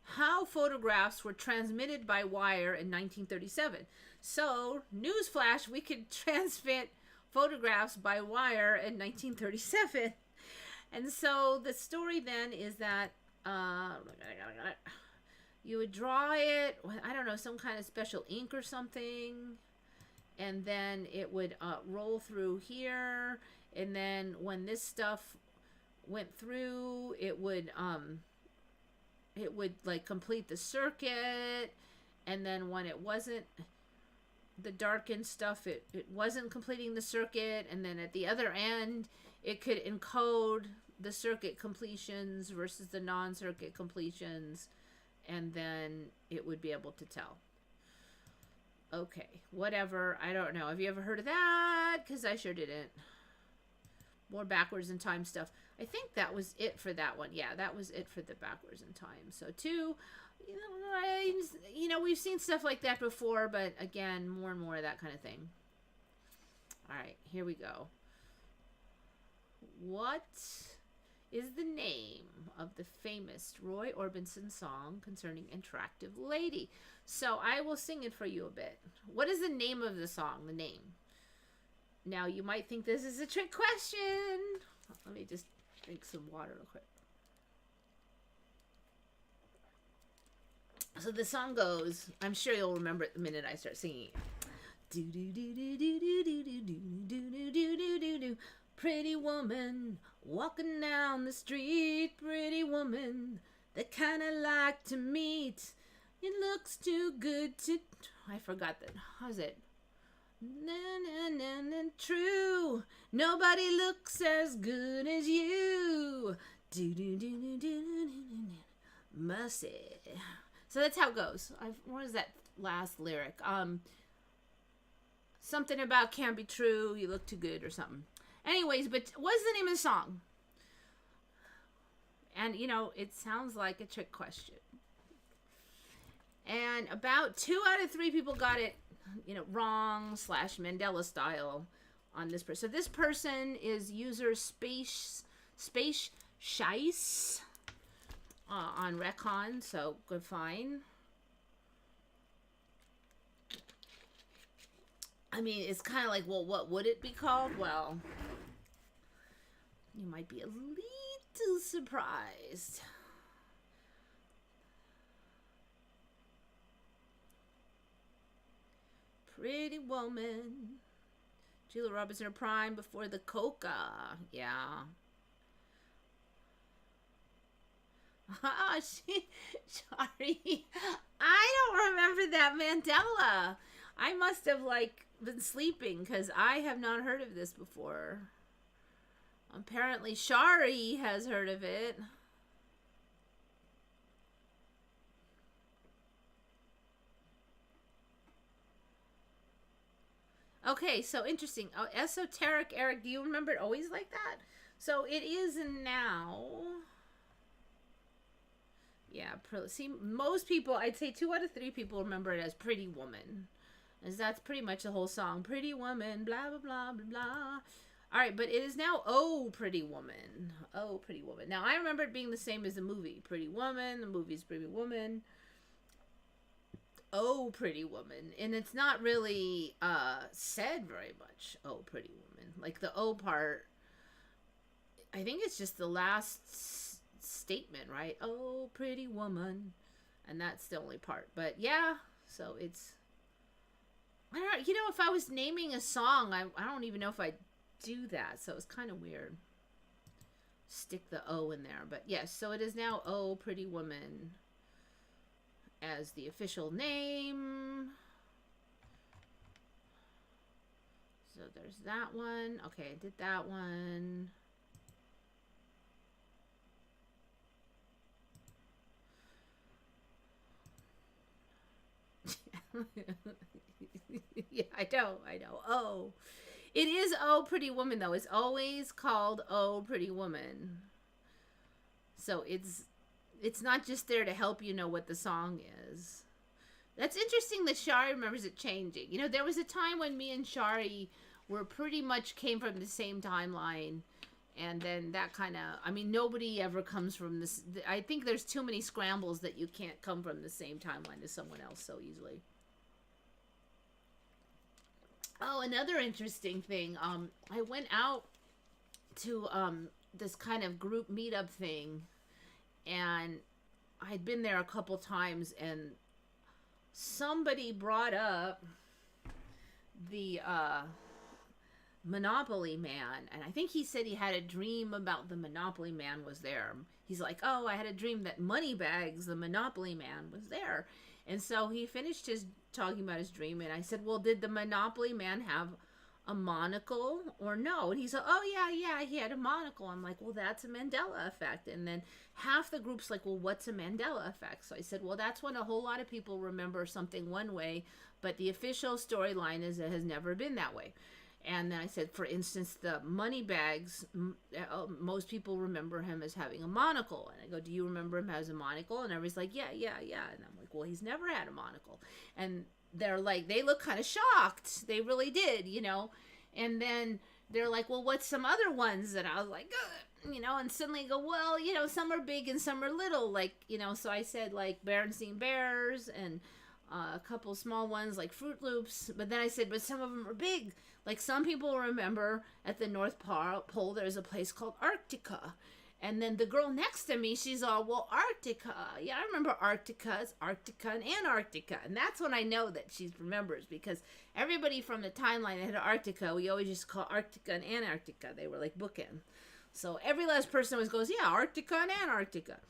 How photographs were transmitted by wire in 1937. So, newsflash, we could transmit photographs by wire in 1937. And so the story then is that you would draw it, I don't know, some kind of special ink or something, and then it would roll through here, and then when this stuff went through, it would like complete the circuit, and then when it wasn't, the darkened stuff, it wasn't completing the circuit, and then at the other end it could encode the circuit completions versus the non-circuit completions, and then it would be able to tell. Okay, whatever. I don't know. Have you ever heard of that? Because I sure didn't. More backwards in time stuff. I think that was it for that one. Yeah, that was it for the backwards in time. So 2, we've seen stuff like that before, but again, more and more of that kind of thing. All right, here we go. What is the name of the famous Roy Orbison song concerning Interactive Lady? So I will sing it for you a bit. What is the name of the song? The name. Now, you might think this is a trick question. Let me just drink some water real quick. So the song goes, I'm sure you'll remember it the minute I start singing it. Do do do do do do do do do do do do do do. Pretty woman walking down the street, pretty woman, the kind I like to meet. It looks too good to. I forgot that. How's it? Na, na, na, na, true. Nobody looks as good as you. Do do do do do do do. Mercy. So that's how it goes. What is that last lyric? Something about can't be true. You look too good or something. Anyways, but what's the name of the song? And it sounds like a trick question. And about 2 out of 3 people got it, wrong / Mandela style on this person. So this person is user space Shice on Recon. So good find. I mean, it's kind of like, well, what would it be called? Well, you might be a little surprised. Pretty woman. Julia Roberts in her prime before the coca. Yeah. Sorry. I don't remember that Mandela. I must have, been sleeping, because I have not heard of this before. Apparently, Shari has heard of it. Okay, so interesting. Oh, esoteric, Eric, do you remember it always like that? So it is now. Yeah, see, most people, I'd say 2 out of 3 people remember it as Pretty Woman. As that's pretty much the whole song. Pretty woman, blah, blah, blah, blah, blah. All right, but it is now Oh Pretty Woman. Oh Pretty Woman. Now I remember it being the same as the movie Pretty Woman. The movie's Pretty Woman. Oh Pretty Woman, and it's not really said very much. Oh Pretty Woman, like the O part. I think it's just the last statement, right? Oh Pretty Woman, and that's the only part. But yeah, so it's. I don't. You know, if I was naming a song, I don't even know if I'd do that, so it's kind of weird. Stick the O in there, but yes, so it is now Oh Pretty Woman as the official name. So there's that one. Okay, I did that one. Yeah, I know. Oh. It is Oh Pretty Woman, though. It's always called Oh Pretty Woman. So it's not just there to help you know what the song is. That's interesting that Shari remembers it changing. You know, there was a time when me and Shari were pretty much came from the same timeline. And then that kind of, I mean, nobody ever comes from this. I think there's too many scrambles that you can't come from the same timeline as someone else so easily. Oh, another interesting thing. I went out to this kind of group meetup thing, and I'd been there a couple times, and somebody brought up the Monopoly Man, and I think he said he had a dream about the Monopoly Man was there. He's like, oh, I had a dream that Moneybags, the Monopoly Man, was there. And so he finished his talking about his dream, and I said, well, did the Monopoly Man have a monocle or no? And he said, oh yeah, he had a monocle. I'm like, well, that's a Mandela effect. And then half the group's like, well, what's a Mandela effect? So I said, well, that's when a whole lot of people remember something one way, but the official storyline is it has never been that way. And then I said, for instance, the Moneybags, most people remember him as having a monocle. And I go, do you remember him as a monocle? And everybody's like, yeah. And I'm like, well, he's never had a monocle. And they're like, they look kind of shocked. They really did, you know. And then they're like, well, what's some other ones? And I was like, you know, and suddenly I go, well, you know, some are big and some are little. Like, you know, so I said, like, Berenstain Bears and a couple small ones like Fruit Loops. But then I said, but some of them are big. Like some people remember at the North Pole, there's a place called Arctica. And then the girl next to me, she's all, well, Arctica. Yeah, I remember Arctica. It's Arctica and Antarctica. And that's when I know that she remembers, because everybody from the timeline that had Arctica, we always just call Arctica and Antarctica. They were like bookend. So every last person always goes, yeah, Arctica and Antarctica.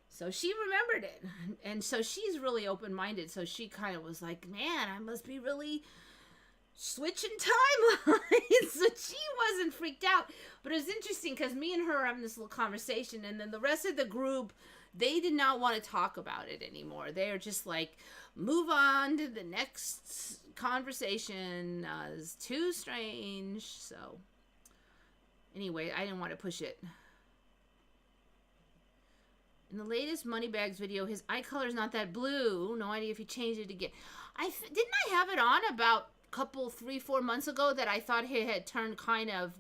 So she remembered it. And so she's really open-minded. So she kind of was like, man, I must be really switching timelines. So she wasn't freaked out, but it was interesting because me and her were having this little conversation, and then the rest of the group, they did not want to talk about it anymore. They are just like, move on to the next conversation. It's too strange. So anyway, I didn't want to push it. In the latest Moneybags video, his eye color is not that blue. No idea if he changed it again. Didn't I have it on about couple 3-4 months ago that I thought he had turned kind of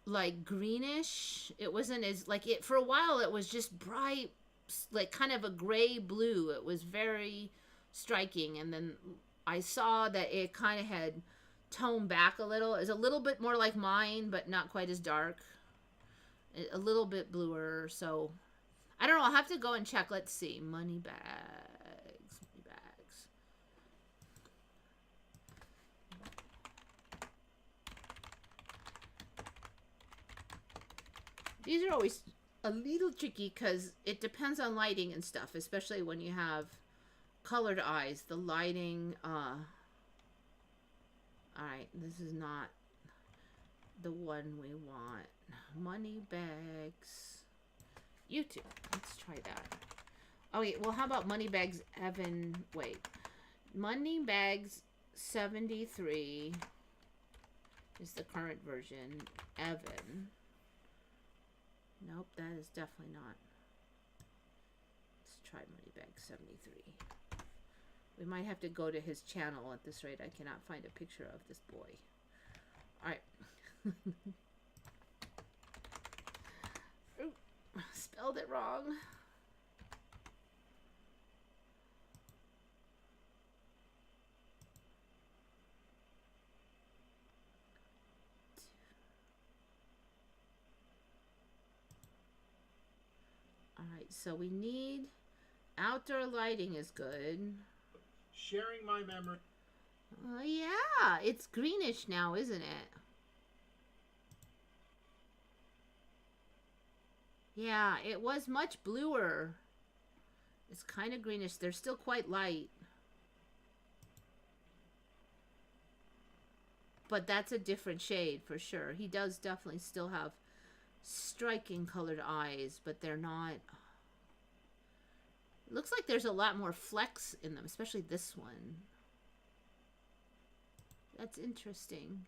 like greenish. It wasn't as like it for a while. It was just bright, like kind of a gray blue. It was very striking, and then I saw that it kind of had toned back a little. It's a little bit more like mine, but not quite as dark. A little bit bluer. So I don't know. I'll have to go and check. Let's see. Moneybags. These are always a little tricky because it depends on lighting and stuff, especially when you have colored eyes. The lighting, alright, this is not the one we want. Moneybags. YouTube. Let's try that. Oh, wait, well, how about Moneybags Evan? Wait. Moneybags 73 is the current version. Evan. Nope, that is definitely not. Let's try Moneybags 73. We might have to go to his channel at this rate. I cannot find a picture of this boy. Alright. Ooh, spelled it wrong. Alright, so we need outdoor lighting is good. Sharing my memory. Yeah, it's greenish now, isn't it? Yeah, it was much bluer. It's kind of greenish. They're still quite light. But that's a different shade for sure. He does definitely still have striking colored eyes, but they're not... It looks like there's a lot more flecks in them, especially this one. That's interesting.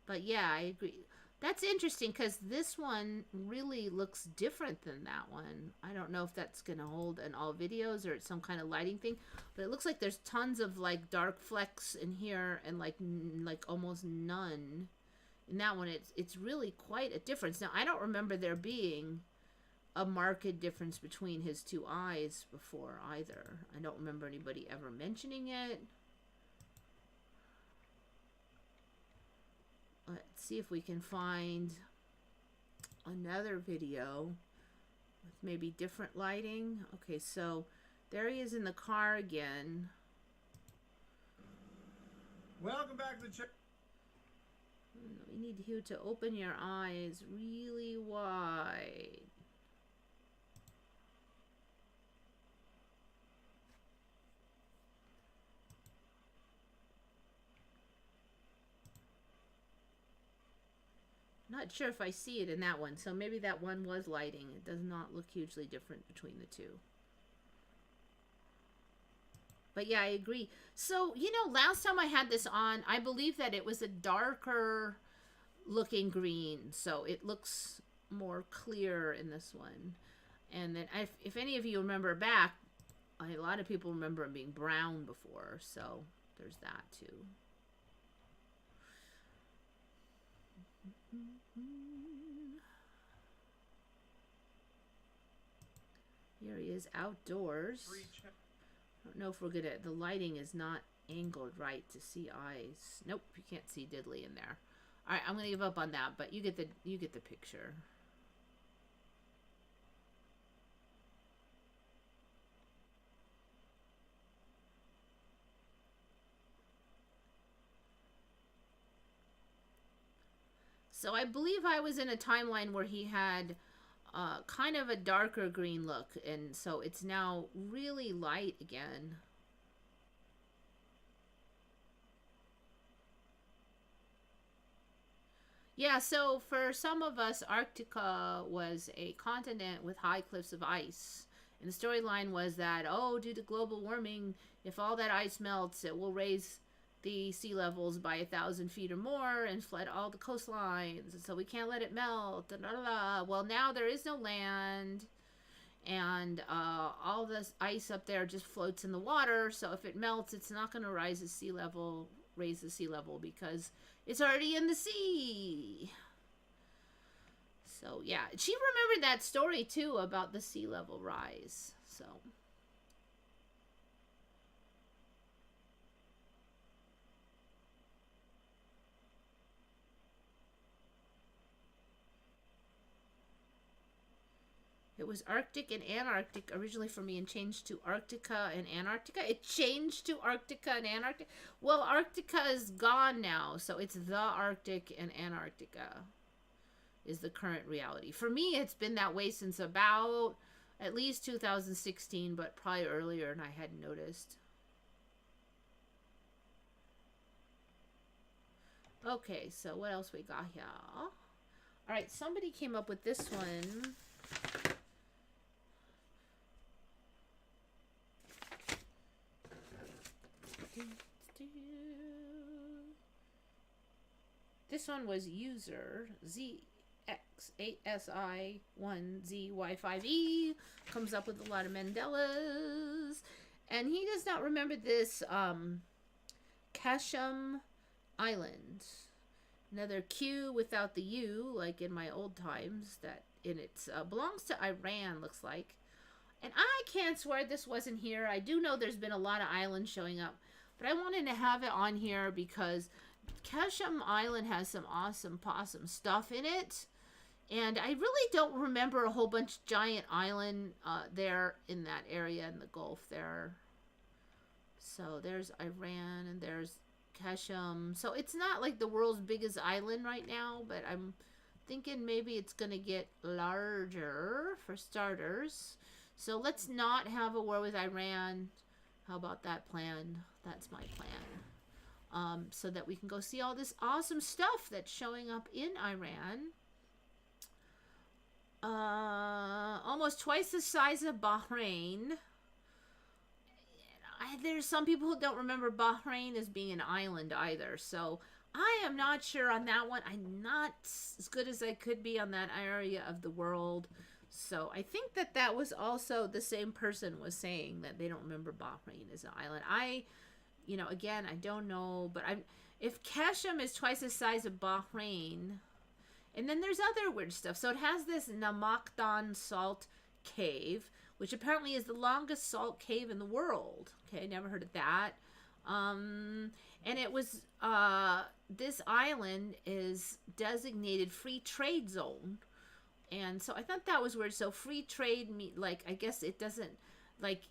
But yeah, I agree. That's interesting because this one really looks different than that one. I don't know if that's going to hold in all videos or it's some kind of lighting thing. But it looks like there's tons of like dark flecks in here and like almost none. In that one, it's really quite a difference. Now, I don't remember there being a marked difference between his two eyes before either. I don't remember anybody ever mentioning it. Let's see if we can find another video with maybe different lighting. Okay, so there he is in the car again. Welcome back to the chat. We need you to open your eyes really wide. Not sure if I see it in that one, so maybe that one was lighting. It does not look hugely different between the two. But yeah, I agree. So, you know, last time I had this on, I believe that it was a darker looking green, so it looks more clear in this one. And then if any of you remember back, a lot of people remember it being brown before, so there's that too. Here he is outdoors. I don't know if we're gonna, the lighting is not angled right to see eyes. Nope, you can't see diddly in there. All right, I'm gonna give up on that, but you get the picture. So I believe I was in a timeline where he had kind of a darker green look, and so it's now really light again. Yeah, so for some of us, Arctica was a continent with high cliffs of ice. And the storyline was that, oh, due to global warming, if all that ice melts, it will raise the sea levels by 1,000 feet or more and flood all the coastlines. And so we can't let it melt. Da, da, da, da. Well, now there is no land. And all this ice up there just floats in the water. So if it melts, it's not going to raise the sea level because it's already in the sea. So yeah, she remembered that story too about the sea level rise. So it was Arctic and Antarctic originally for me and changed to Arctica and Antarctica. It changed to Arctica and Antarctica. Well, Arctica is gone now, so it's the Arctic and Antarctica is the current reality. For me, it's been that way since about at least 2016, but probably earlier, and I hadn't noticed. Okay, so what else we got here? All right, somebody came up with this one. This one was user ZX8SI1ZY5E. Comes up with a lot of Mandelas. And he does not remember this Qeshm Island. Another Q without the U, like in my old times. That in it belongs to Iran, looks like. And I can't swear this wasn't here. I do know there's been a lot of islands showing up, but I wanted to have it on here because Qeshm Island has some awesome possum stuff in it. And I really don't remember a whole bunch of giant island there in that area in the Gulf there. So there's Iran and there's Qeshm. So it's not like the world's biggest island right now, but I'm thinking maybe it's going to get larger for starters. So let's not have a war with Iran. How about that plan? That's my plan. So that we can go see all this awesome stuff that's showing up in Iran. Almost twice the size of Bahrain. There's some people who don't remember Bahrain as being an island either. So I am not sure on that one. I'm not as good as I could be on that area of the world. So I think that was also the same person was saying that they don't remember Bahrain as an island. Again, I don't know. But if Qeshm is twice the size of Bahrain... And then there's other weird stuff. So it has this Namakdan salt cave, which apparently is the longest salt cave in the world. Okay, never heard of that. And it was, this island is designated free trade zone. And so I thought that was weird. So free trade, I guess it doesn't,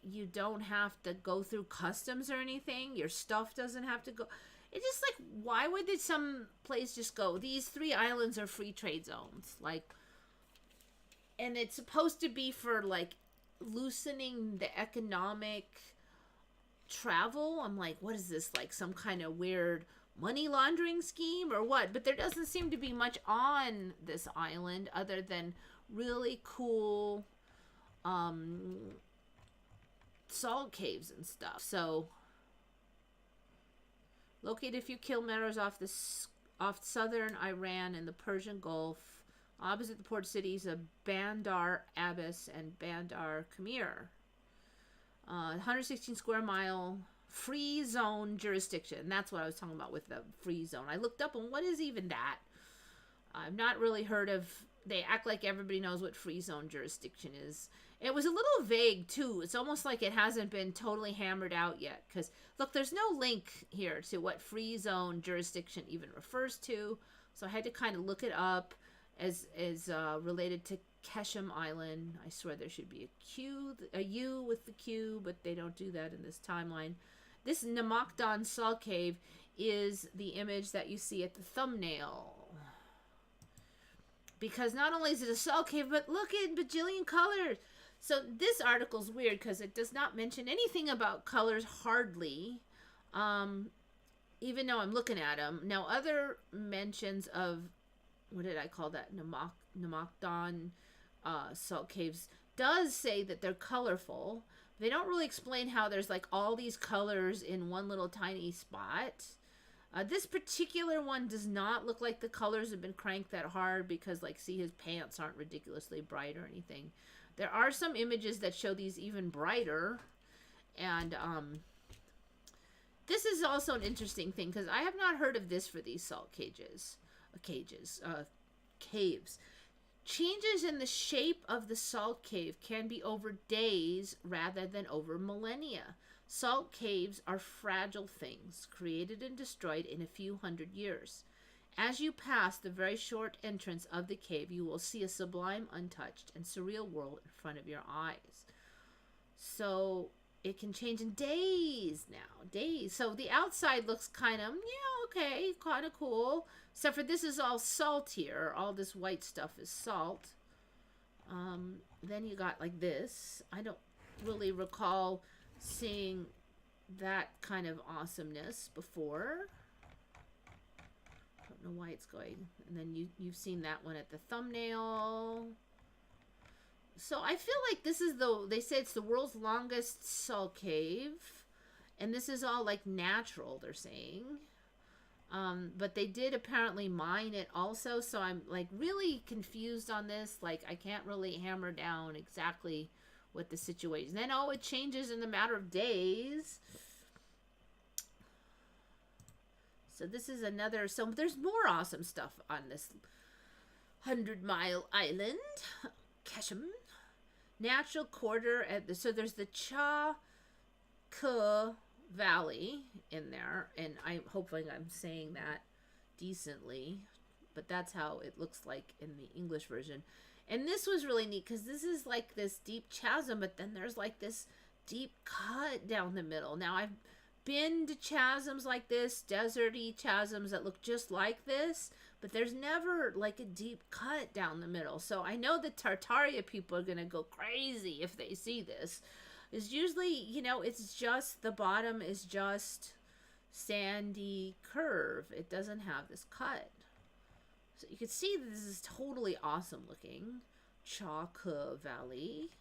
you don't have to go through customs or anything. Your stuff doesn't have to go... It's just why would some place just go, these 3 islands are free trade zones? And it's supposed to be for, loosening the economic travel. I'm like, what is this, some kind of weird money laundering scheme or what? But there doesn't seem to be much on this island other than really cool salt caves and stuff. So... Located a few kilometers off southern Iran in the Persian Gulf, opposite the port cities of Bandar Abbas and Bandar Kamir. 116 square mile free zone jurisdiction. That's what I was talking about with the free zone. I looked up and what is even that? I've not really heard of... They act like everybody knows what free zone jurisdiction is. It was a little vague, too. It's almost like it hasn't been totally hammered out yet. Because, look, there's no link here to what free zone jurisdiction even refers to. So I had to kind of look it up as related to Qeshm Island. I swear there should be a U with the Q, but they don't do that in this timeline. This Namakdan Salt Cave is the image that you see at the thumbnail. Because not only is it a salt cave, but look at bajillion colors. So this article's weird because it does not mention anything about colors hardly, even though I'm looking at them. Now, other mentions of, what did I call that, Namakdan salt caves does say that they're colorful. They don't really explain how there's all these colors in one little tiny spot. This particular one does not look like the colors have been cranked that hard because, see, his pants aren't ridiculously bright or anything. There are some images that show these even brighter. And this is also an interesting thing because I have not heard of this for these salt caves. Changes in the shape of the salt cave can be over days rather than over millennia. Salt caves are fragile things, created and destroyed in a few hundred years. As you pass the very short entrance of the cave, you will see a sublime, untouched, and surreal world in front of your eyes. So it can change in days now. Days. So the outside looks kind of, okay, kind of cool. Except for this is all salt here. All this white stuff is salt. Then you got this. I don't really recall seeing that kind of awesomeness before. Don't know why it's going. And then you've seen that one at the thumbnail. So I feel like this is they say it's the world's longest salt cave. And this is all natural, they're saying. But they did apparently mine it also. So I'm really confused on this. I can't really hammer down exactly what the situation. Then it changes in a matter of days. So this is another, so there's more awesome stuff on this 100-mile island. Qeshm. Natural quarter at the, so there's the Cha-Ku Valley in there, and I'm hoping I'm saying that decently, but that's how it looks like in the English version. And this was really neat because this is like this deep chasm, but then there's like this deep cut down the middle. Now I've been to chasms like this, deserty chasms that look just like this, but there's never like a deep cut down the middle. So I know the Tartaria people are gonna go crazy if they see this. It's usually, you know, it's just the bottom is just sandy curve. It doesn't have this cut. So you can see this is totally awesome looking. Cha-Ku Valley.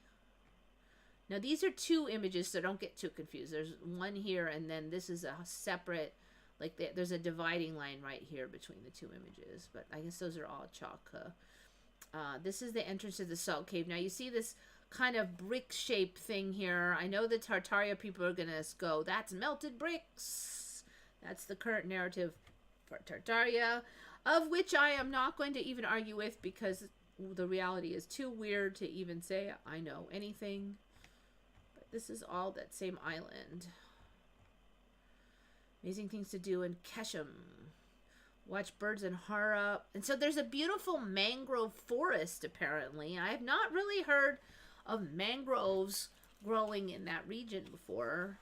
Now these are two images, so don't get too confused. There's one here, and then this is a separate, like there's a dividing line right here between the two images. But I guess those are all Cha-Ku. This is the entrance to the salt cave. Now you see this kind of brick shaped thing here. I know the Tartaria people are gonna go, that's melted bricks. That's the current narrative for Tartaria, of which I am not going to even argue with because the reality is too weird to even say I know anything. But this is all that same island. Amazing things to do in Qeshm. Watch birds in Hara. And so there's a beautiful mangrove forest, apparently. I have not really heard of mangroves growing in that region before.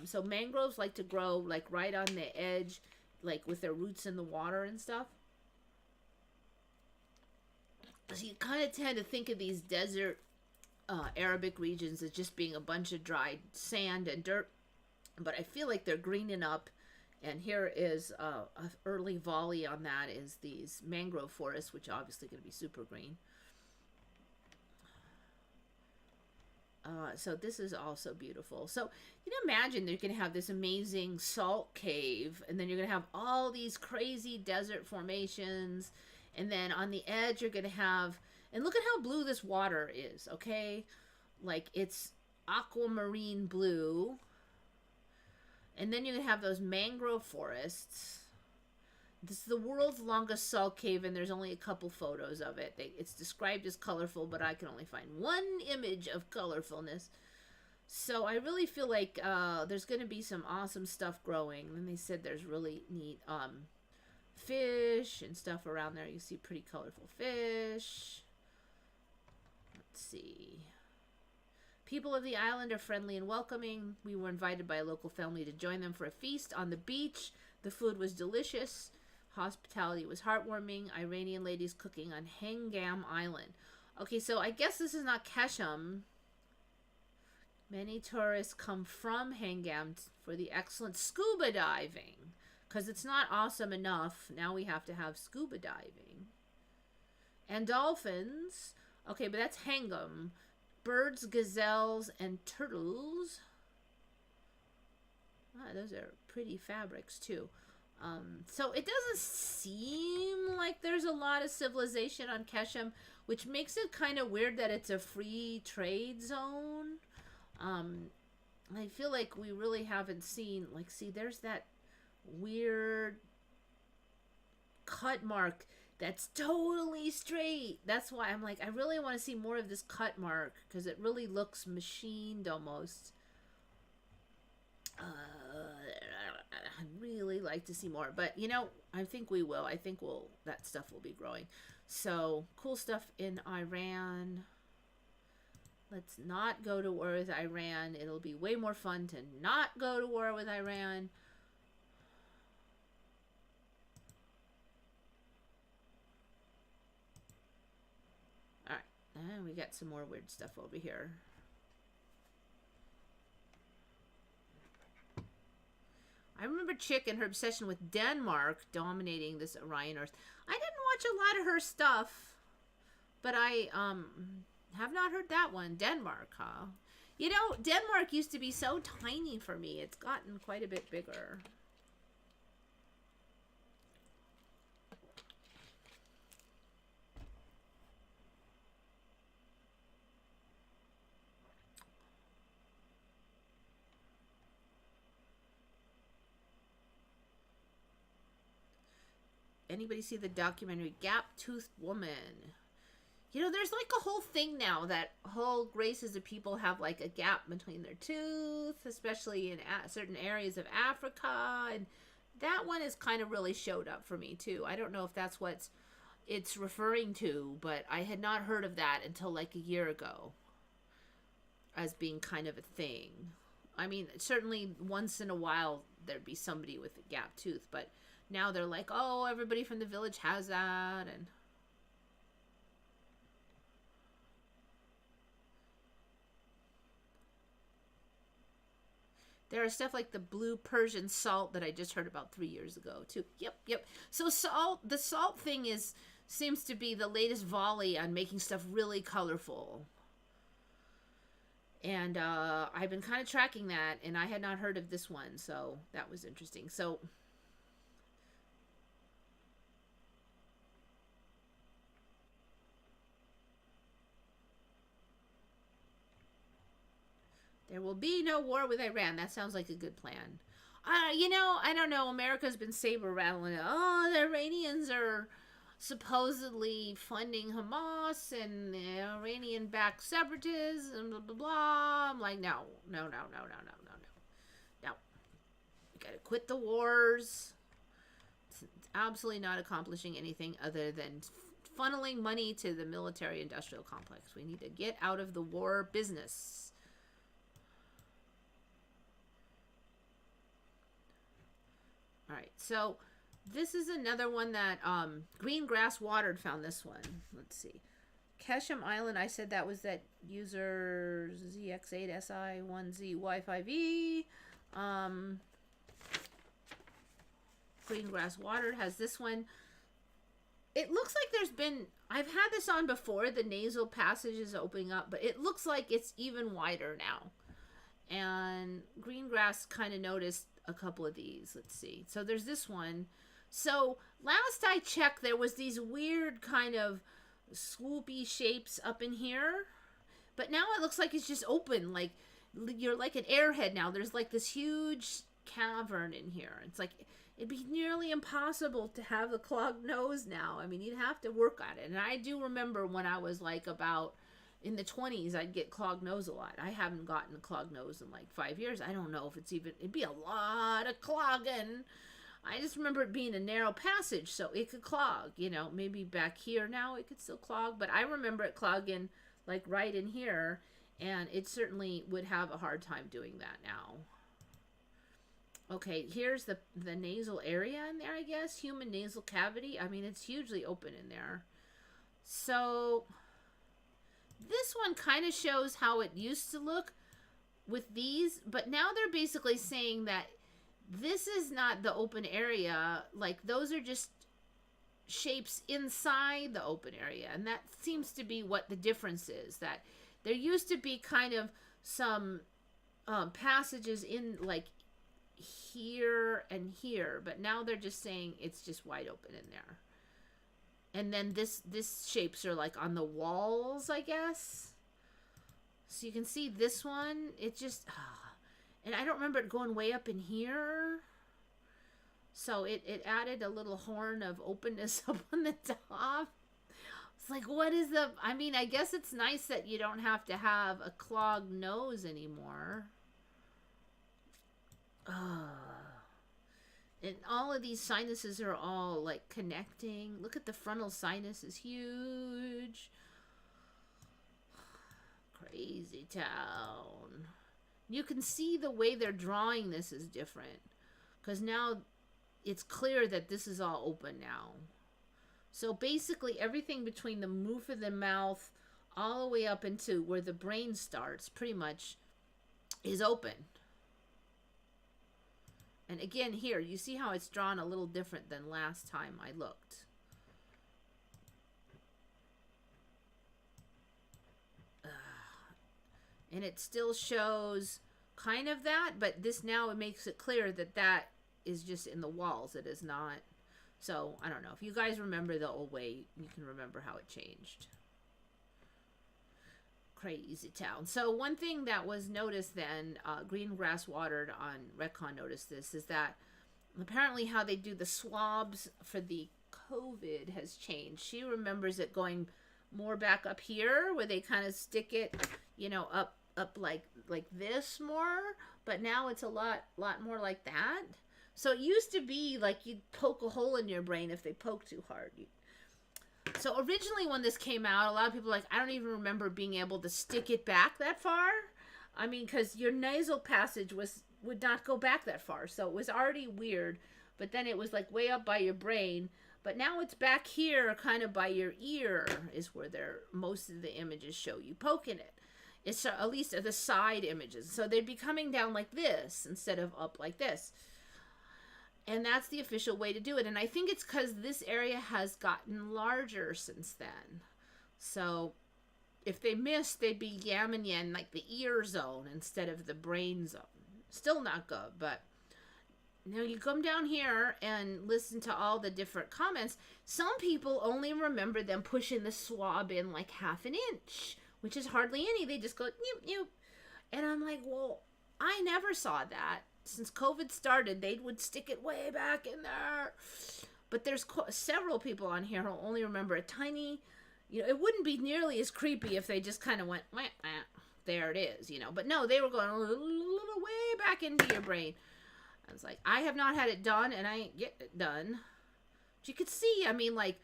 So mangroves like to grow like right on the edge, like with their roots in the water and stuff. So you kind of tend to think of these desert Arabic regions as just being a bunch of dried sand and dirt. But I feel like they're greening up. And here is an early volley on that is these mangrove forests, which are obviously going to be super green. So this is also beautiful. So you can imagine they're going to have this amazing salt cave, and then you're going to have all these crazy desert formations, and then on the edge you're going to have, and look at how blue this water is, okay? Like it's aquamarine blue. And then you're going to have those mangrove forests. This is the world's longest salt cave, and there's only a couple photos of it. It's described as colorful, but I can only find one image of colorfulness. So I really feel like there's going to be some awesome stuff growing. And they said there's really neat fish and stuff around there. You see pretty colorful fish. Let's see. People of the island are friendly and welcoming. We were invited by a local family to join them for a feast on the beach. The food was delicious. Hospitality was heartwarming. Iranian ladies cooking on Hangam Island. Okay, so I guess this is not Qeshm. Many tourists come from Hangam for the excellent scuba diving. Because it's not awesome enough. Now we have to have scuba diving. And dolphins. Okay, but that's Hangam. Birds, gazelles, and turtles. Ah, those are pretty fabrics, too. So it doesn't seem like there's a lot of civilization on Qeshm, which makes it kind of weird that it's a free trade zone. I feel like we really haven't seen, like, see, there's that weird cut mark that's totally straight. That's why I'm like, I really want to see more of this cut mark because it really looks machined almost. I'd really like to see more, but you know, I think we will. I think that stuff will be growing. So cool stuff in Iran. Let's not go to war with Iran. It'll be way more fun to not go to war with Iran. All right, and we got some more weird stuff over here. I remember Chick and her obsession with Denmark dominating this Orion Earth. I didn't watch a lot of her stuff, but I have not heard that one. Denmark, huh? You know, Denmark used to be so tiny for me. It's gotten quite a bit bigger. anybody see the documentary Gap-Toothed Woman? You know, there's like a whole thing now that whole races of people have like a gap between their teeth, especially in certain areas of Africa. And that one is kind of really showed up for me too. I don't know if that's what it's referring to, but I had not heard of that until like a year ago as being kind of a thing. I mean, certainly once in a while there'd be somebody with a gap tooth, but now they're like, oh, everybody from the village has that. And there are stuff like the blue Persian salt that I just heard about 3 years ago too. Yep. So the salt thing seems to be the latest volley on making stuff really colorful. And I've been kind of tracking that, and I had not heard of this one, so that was interesting. So there will be no war with Iran. That sounds like a good plan. You know, I don't know. America's been saber rattling. Oh, the Iranians are supposedly funding Hamas and Iranian-backed separatists and blah, blah, blah. I'm like, no. No. You gotta quit the wars. It's absolutely not accomplishing anything other than funneling money to the military-industrial complex. We need to get out of the war business. All right, so this is another one that Green Grass Watered found this one. Let's see. Qeshm Island, I said that was that user ZX8SI1ZY5E. Green Grass Watered has this one. It looks like there's been, I've had this on before, the nasal passage is opening up, but it looks like it's even wider now. And Green Grass kind of noticed a couple of these. Let's see. So there's this one. So last I checked, there was these weird kind of swoopy shapes up in here, but now it looks like it's just open, like you're like an airhead now. There's like this huge cavern in here. It's like it'd be nearly impossible to have a clogged nose now. I mean, you'd have to work on it. And I do remember when I was like about in the 20s, I'd get clogged nose a lot. I haven't gotten a clogged nose in like 5 years. I don't know if it's even, it'd be a lot of clogging. I just remember it being a narrow passage, so it could clog, you know, maybe back here now it could still clog, but I remember it clogging like right in here, and it certainly would have a hard time doing that now. Okay, here's the nasal area in there, I guess. Human nasal cavity. I mean, it's hugely open in there. So this one kind of shows how it used to look with these, but now they're basically saying that this is not the open area. Like, those are just shapes inside the open area. And that seems to be what the difference is. That there used to be kind of some passages in, like, here and here. But now they're just saying it's just wide open in there. And then this shapes are, like, on the walls, I guess. So you can see this one. It just... and I don't remember it going way up in here. So it added a little horn of openness up on the top. It's like, what is the... I mean, I guess it's nice that you don't have to have a clogged nose anymore. And all of these sinuses are all, like, connecting. Look at the frontal sinus is huge. Crazy town. You can see the way they're drawing this is different. Because now it's clear that this is all open now. So basically everything between the roof of the mouth all the way up into where the brain starts pretty much is open. And again here, you see how it's drawn a little different than last time I looked. And it still shows kind of that, but this now it makes it clear that that is just in the walls. It is not. So, I don't know. If you guys remember the old way, you can remember how it changed. Crazy town. So, one thing that was noticed then, Green Grass Watered on Recon noticed this, is that apparently how they do the swabs for the COVID has changed. She remembers it going more back up here where they kind of stick it, you know, up like this more, but now it's a lot more like that. So it used to be like you'd poke a hole in your brain if they poke too hard. So originally when this came out, a lot of people were like, I don't even remember being able to stick it back that far. I mean, because your nasal passage would not go back that far, so it was already weird. But then it was like way up by your brain. But now it's back here, kind of by your ear, is where most of the images show you poking it. It's at least the side images. So they'd be coming down like this instead of up like this. And that's the official way to do it. And I think it's because this area has gotten larger since then. So if they missed, they'd be yamming you in like the ear zone instead of the brain zone. Still not good, but now you come down here and listen to all the different comments. Some people only remember them pushing the swab in like half an inch, which is hardly any. They just go, noop, noop. And I'm like, well, I never saw that. Since COVID started, they would stick it way back in there. But there's several people on here who only remember a tiny, you know, it wouldn't be nearly as creepy if they just kind of went, wah, wah, there it is, you know. But no, they were going a little way back into your brain. I was like, I have not had it done, and I ain't getting it done. But you could see, I mean, like,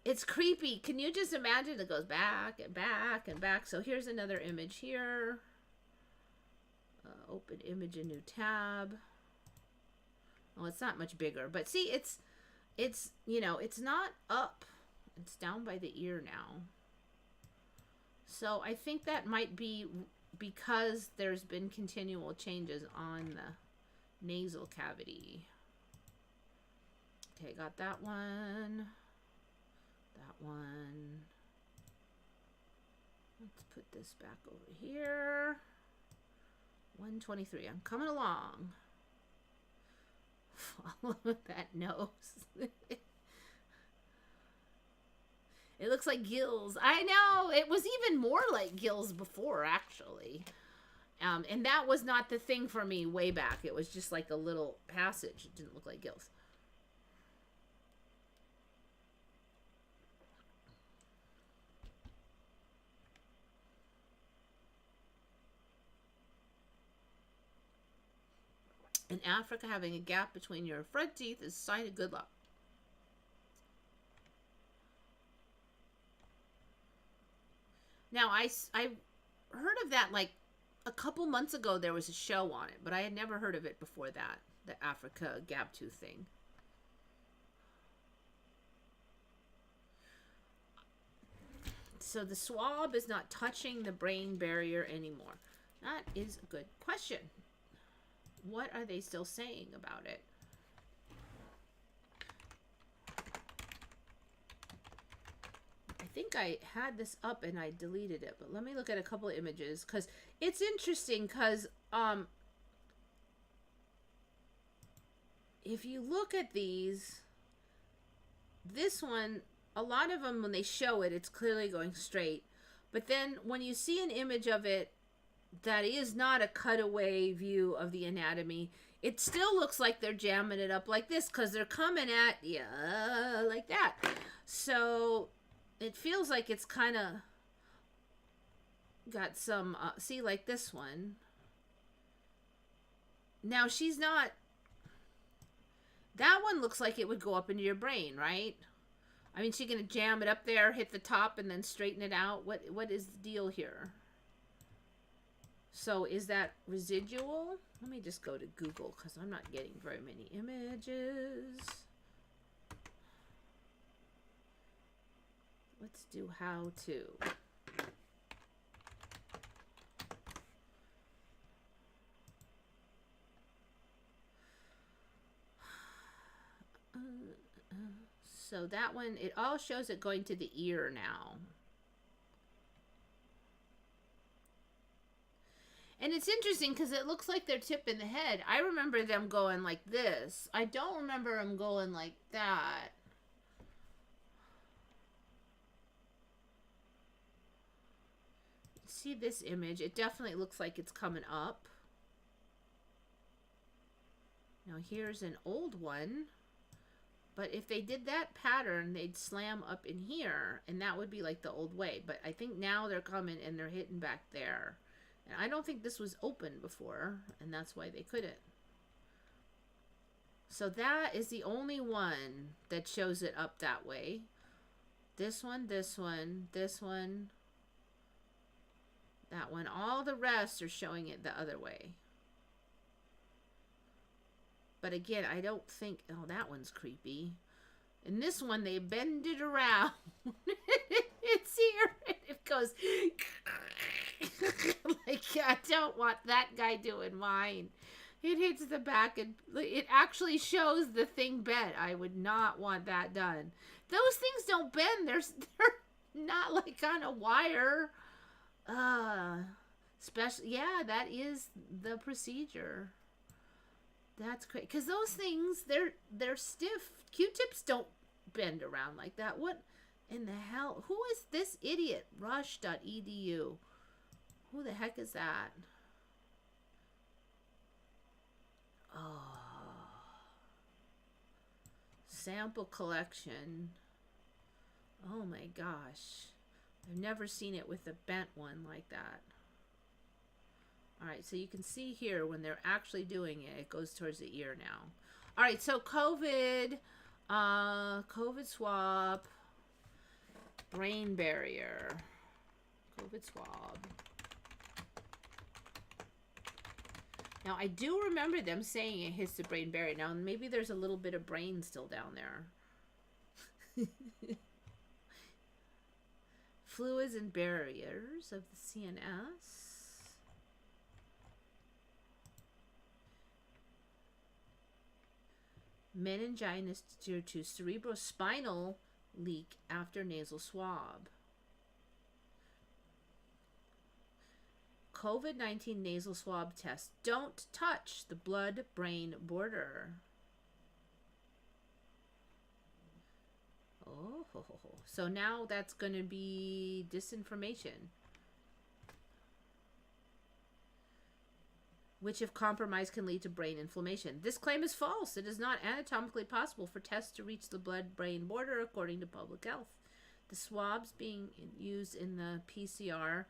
it's creepy. Can you just imagine? It goes back and back and back. So here's another image here. Open image, a new tab. Well, it's not much bigger, but see, it's you know, it's not up. It's down by the ear now. So I think that might be because there's been continual changes on the nasal cavity. Okay, got that one. That one. Let's put this back over here. 123. I'm coming along. Follow that nose. It looks like gills. I know. It was even more like gills before, actually. And that was not the thing for me way back. It was just like a little passage. It didn't look like gills. In Africa, having a gap between your front teeth is a sign of good luck. Now, I heard of that like a couple months ago. There was a show on it, but I had never heard of it before that, the Africa gap tooth thing. So the swab is not touching the brain barrier anymore. That is a good question. What are they still saying about it? I think I had this up and I deleted it, but let me look at a couple of images because it's interesting because if you look at these, this one, a lot of them when they show it, it's clearly going straight. But then when you see an image of it that is not a cutaway view of the anatomy, it still looks like they're jamming it up like this because they're coming at you like that. So it feels like it's kind of got some, see, like this one. Now she's not, that one looks like it would go up into your brain, right? I mean, she's going to jam it up there, hit the top, and then straighten it out. What is the deal here? So is that residual? Let me just go to Google because I'm not getting very many images. Let's do how to. So that one, it all shows it going to the ear now. And it's interesting because it looks like they're tipping the head. I remember them going like this. I don't remember them going like that. See this image? It definitely looks like it's coming up. Now here's an old one. But if they did that pattern, they'd slam up in here, and that would be like the old way. But I think now they're coming and they're hitting back there. And I don't think this was open before, and that's why they couldn't. So that is the only one that shows it up that way. This one, this one, this one, that one. All the rest are showing it the other way. But again, I don't think... Oh, that one's creepy. In this one, they bend it around. It's here. It goes... Like, I don't want that guy doing mine. It hits the back and it actually shows the thing bent. I would not want that done. Those things don't bend. They're not like on a wire. Yeah, that is the procedure. That's great. Because those things, they're stiff. Q-tips don't bend around like that. What in the hell? Who is this idiot? Rush.edu. Who the heck is that? Oh. Sample collection. Oh my gosh. I've never seen it with a bent one like that. Alright, so you can see here when they're actually doing it, it goes towards the ear now. Alright, so COVID swab, brain barrier, COVID swab. Now, I do remember them saying it hits the brain barrier. Now, maybe there's a little bit of brain still down there. Fluids and barriers of the CNS. Meningitis due to cerebrospinal leak after nasal swab. COVID-19 nasal swab test. Don't touch the blood-brain border. Oh, so now that's going to be disinformation. Which, if compromised, can lead to brain inflammation. This claim is false. It is not anatomically possible for tests to reach the blood-brain border, according to public health. The swabs being used in the PCR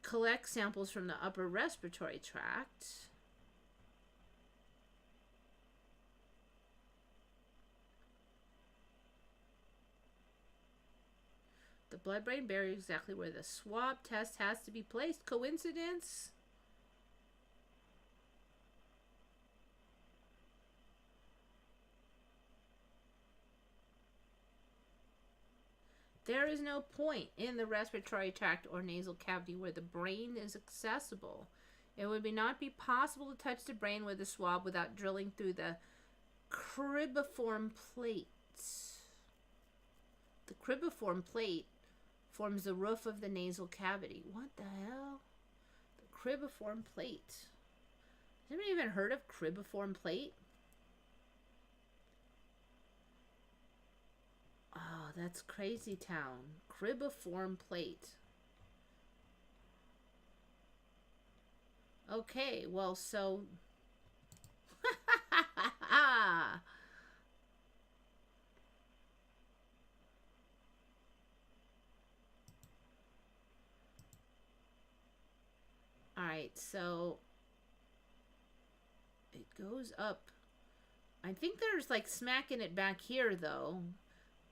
collect samples from the upper respiratory tract. The blood-brain barrier is exactly where the swab test has to be placed. Coincidence? There is no point in the respiratory tract or nasal cavity where the brain is accessible. It would not be possible to touch the brain with a swab without drilling through the cribriform plate. The cribriform plate forms the roof of the nasal cavity. What the hell? The cribriform plate. Has anyone even heard of cribriform plate? Oh, that's crazy town. Cribriform plate. Okay, well, so... Alright, so... It goes up. I think there's, like, smacking it back here, though.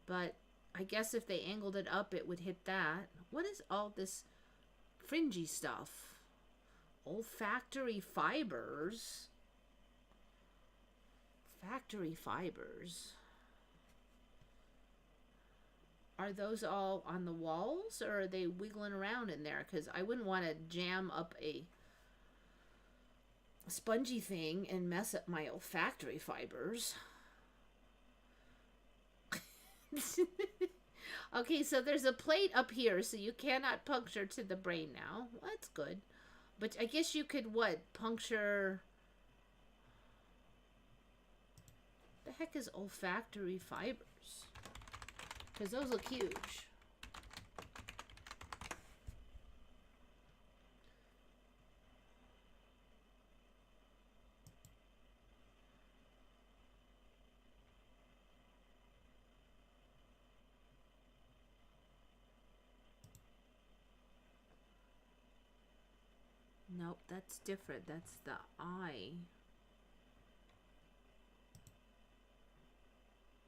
But I guess if they angled it up, it would hit that. What is all this fringy stuff? Olfactory fibers. Factory fibers. Are those all on the walls, or are they wiggling around in there? Because I wouldn't want to jam up a spongy thing and mess up my olfactory fibers. Okay, so there's a plate up here, so you cannot puncture to the brain now. Well, that's good. But I guess you could, what, puncture... The heck is olfactory fibers? Because those look huge. Nope, that's different. That's the eye.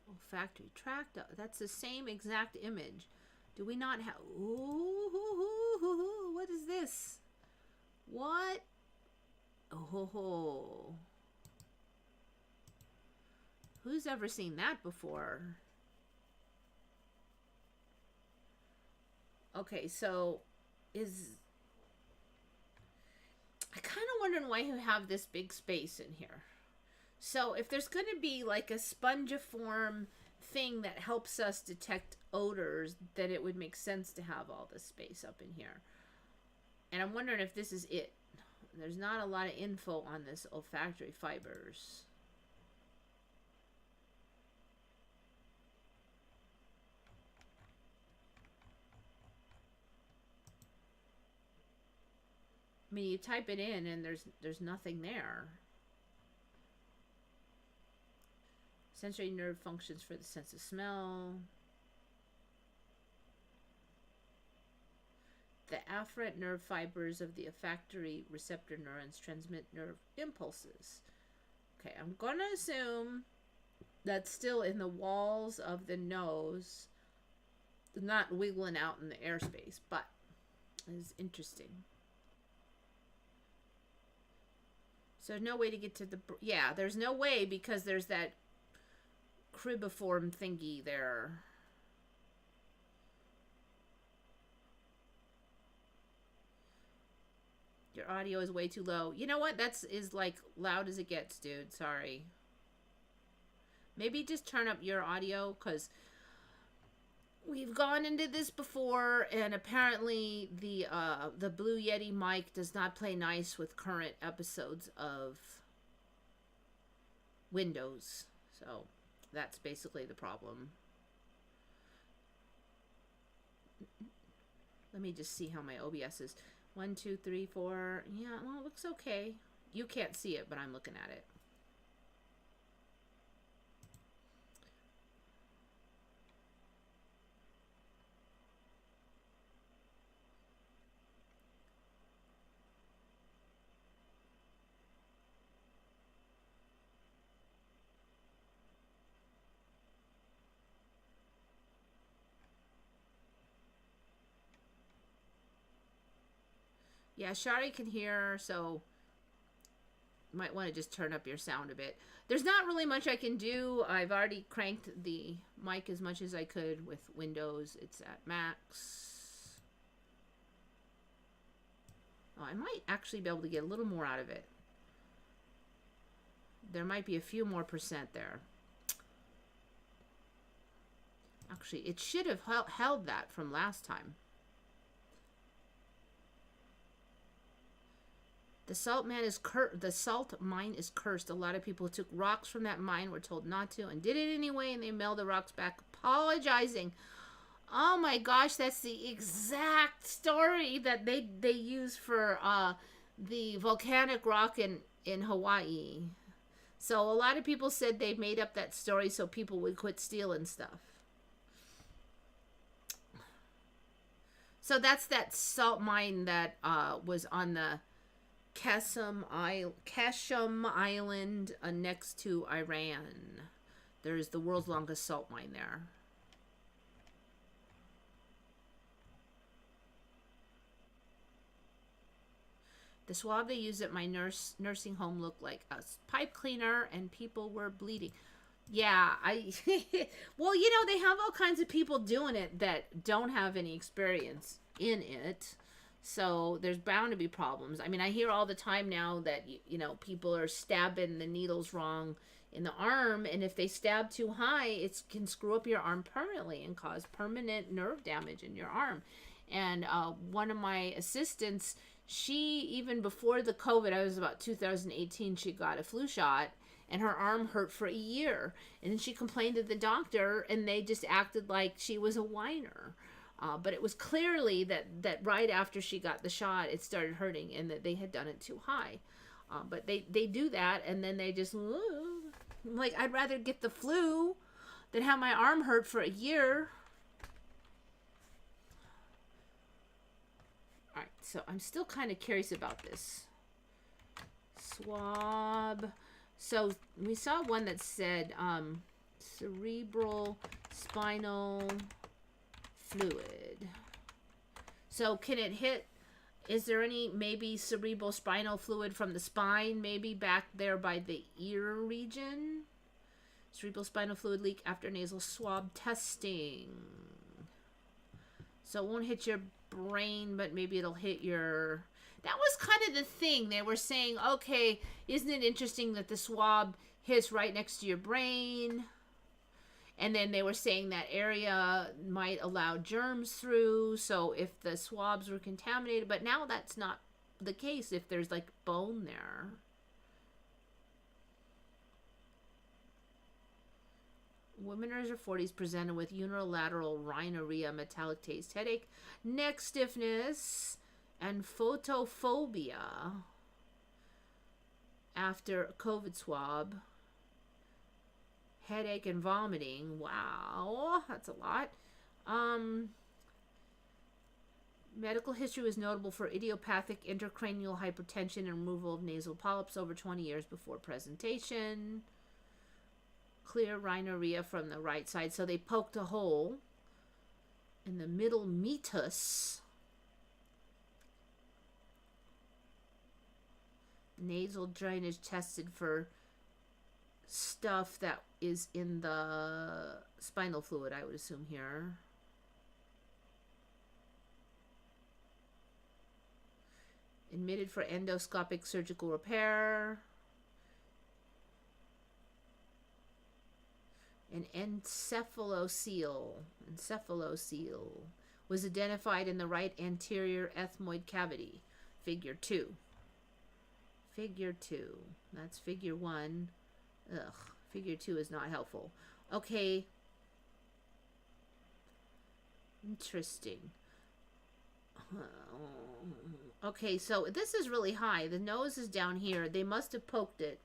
Olfactory tract. That's the same exact image. Do we not have... Ooh, what is this? What? Oh, who's ever seen that before? Okay, so is... I kind of wondering why you have this big space in here. So if there's going to be like a spongiform thing that helps us detect odors, then it would make sense to have all this space up in here. And I'm wondering if this is it. There's not a lot of info on this olfactory fibers. I mean, you type it in and there's nothing there. Sensory nerve functions for the sense of smell. The afferent nerve fibers of the olfactory receptor neurons transmit nerve impulses. Okay, I'm gonna assume that's still in the walls of the nose, not wiggling out in the airspace, but it's interesting. So there's no way to get to the... Yeah, there's no way because there's that cribiform thingy there. Your audio is way too low. You know what? That's like loud as it gets, dude. Sorry. Maybe just turn up your audio, because we've gone into this before, and apparently the Blue Yeti mic does not play nice with current episodes of Windows. So that's basically the problem. Let me just see how my OBS is. 1, 2, 3, 4. Yeah, well, it looks okay. You can't see it, but I'm looking at it. Yeah, Shari can hear, so you might want to just turn up your sound a bit. There's not really much I can do. I've already cranked the mic as much as I could with Windows. It's at max. Oh, I might actually be able to get a little more out of it. There might be a few more percent there. Actually, it should have held that from last time. The salt mine is cursed. A lot of people who took rocks from that mine were told not to and did it anyway, and they mailed the rocks back apologizing. Oh my gosh, that's the exact story that they use for the volcanic rock in Hawaii. So a lot of people said they made up that story so people would quit stealing stuff. So that's that salt mine that was on the Qeshm Island next to Iran. There's the world's longest salt mine there. The swab they used at my nursing home looked like a pipe cleaner, and people were bleeding. Yeah, well, you know, they have all kinds of people doing it that don't have any experience in it. So there's bound to be problems. I mean, I hear all the time now that, you know, people are stabbing the needles wrong in the arm. And if they stab too high, it can screw up your arm permanently and cause permanent nerve damage in your arm. And one of my assistants, she, even before the COVID, I was about 2018, she got a flu shot. And her arm hurt for a year. And then she complained to the doctor, and they just acted like she was a whiner. But it was clearly that right after she got the shot, it started hurting, and that they had done it too high. But they do that, and then they just, like, I'd rather get the flu than have my arm hurt for a year. All right, So I'm still kind of curious about this. Swab. So we saw one that said cerebral spinal fluid. So can it hit, is there any maybe cerebral spinal fluid from the spine, maybe back there by the ear region? Cerebral spinal fluid leak after nasal swab testing. So it won't hit your brain, but maybe it'll hit your... That was kind of the thing. They were saying, okay, isn't it interesting that the swab hits right next to your brain? And then they were saying that area might allow germs through. So if the swabs were contaminated, but now that's not the case if there's like bone there. Women in their 40s presented with unilateral rhinorrhea, metallic taste, headache, neck stiffness, and photophobia after a COVID swab. Headache and vomiting. Wow, that's a lot. Medical history was notable for idiopathic intracranial hypertension and removal of nasal polyps over 20 years before presentation. Clear rhinorrhea from the right side. So they poked a hole in the middle meatus. Nasal drainage tested for stuff that is in the spinal fluid, I would assume here. Admitted for endoscopic surgical repair. An encephalocele was identified in the right anterior ethmoid cavity. Figure 2. Figure 2. That's figure 1. Ugh. Figure 2 is not helpful. Okay. Interesting. Okay, so this is really high. The nose is down here. They must have poked it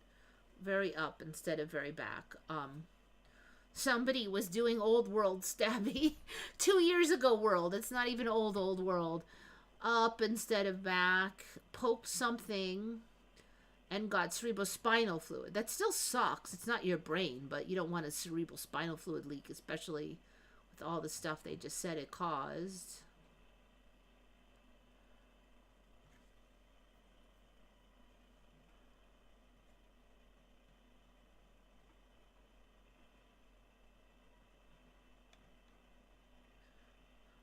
very up instead of very back. Somebody was doing old world stabby 2 years ago world. It's not even old world. Up instead of back. Poked something and got cerebrospinal fluid. That still sucks. It's not your brain, but you don't want a cerebrospinal fluid leak, especially with all the stuff they just said it caused.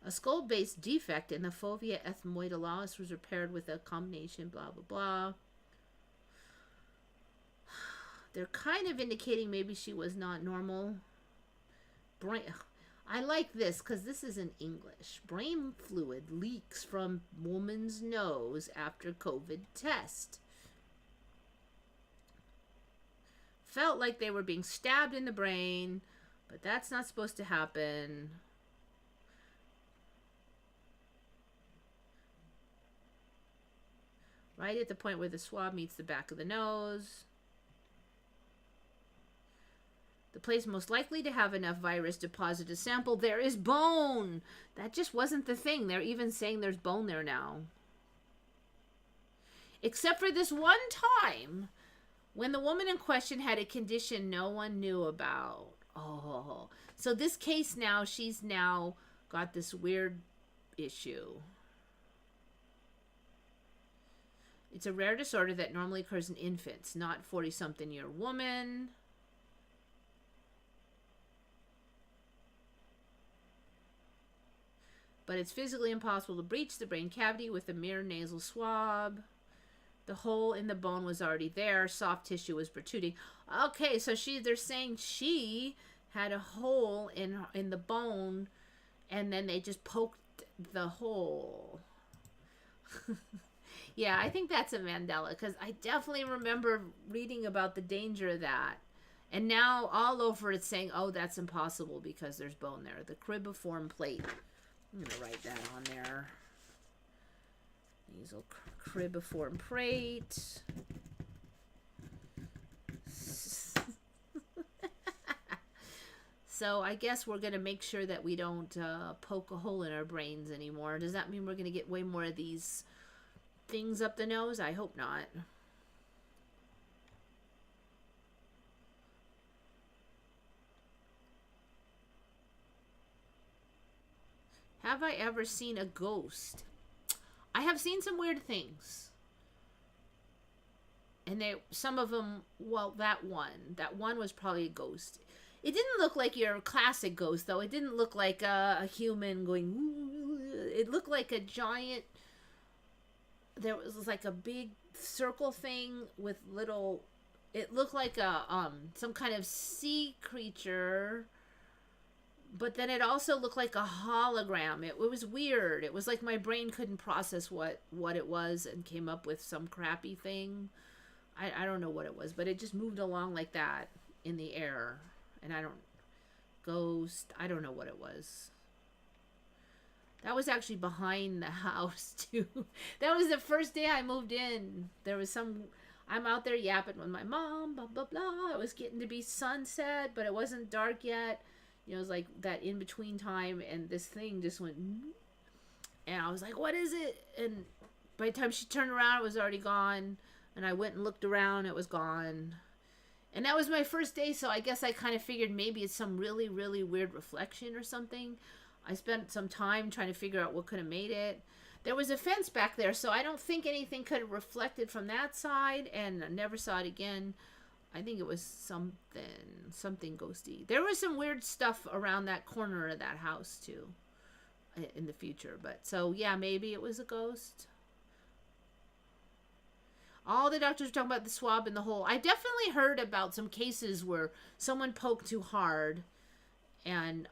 A skull-based defect in the fovea ethmoidalis was repaired with a combination blah, blah, blah. They're kind of indicating maybe she was not normal. Brain. I like this because this is in English. Brain fluid leaks from woman's nose after COVID test. Felt like they were being stabbed in the brain, but that's not supposed to happen. Right at the point where the swab meets the back of the nose. The place most likely to have enough virus deposit to sample. There is bone. That just wasn't the thing. They're even saying there's bone there now. Except for this one time when the woman in question had a condition no one knew about. Oh, so this case now, she's now got this weird issue. It's a rare disorder that normally occurs in infants, not 40-something-year woman. But it's physically impossible to breach the brain cavity with a mere nasal swab. The hole in the bone was already there. Soft tissue was protruding. Okay, so they're saying she had a hole in the bone, and then they just poked the hole. Yeah, I think that's a Mandela, because I definitely remember reading about the danger of that. And now all over it's saying, oh, that's impossible because there's bone there. The cribiform plate. I'm going to write that on there. Nasal cribiform plate. So I guess we're going to make sure that we don't poke a hole in our brains anymore. Does that mean we're going to get way more of these things up the nose? I hope not. Have I ever seen a ghost? I have seen some weird things. And some of them, well, that one was probably a ghost. It didn't look like your classic ghost, though. It didn't look like a human going, ooh. It looked like a giant, there was like a big circle thing with little, it looked like some kind of sea creature, but then it also looked like a hologram. It was weird. It was like my brain couldn't process what it was and came up with some crappy thing. I don't know what it was, but it just moved along like that in the air. And ghost, I don't know what it was. That was actually behind the house, too. That was the first day I moved in. There was I'm out there yapping with my mom, blah, blah, blah. It was getting to be sunset, but it wasn't dark yet. You know, it was like that in-between time, and this thing just went, and I was like, what is it? And by the time she turned around, it was already gone. And I went and looked around, it was gone. And that was my first day, so I guess I kind of figured maybe it's some really, really weird reflection or something. I spent some time trying to figure out what could have made it. There was a fence back there, so I don't think anything could have reflected from that side, and I never saw it again. I think it was something ghosty. There was some weird stuff around that corner of that house, too, in the future. But, so, yeah, maybe it was a ghost. All the doctors were talking about the swab in the hole. I definitely heard about some cases where someone poked too hard, and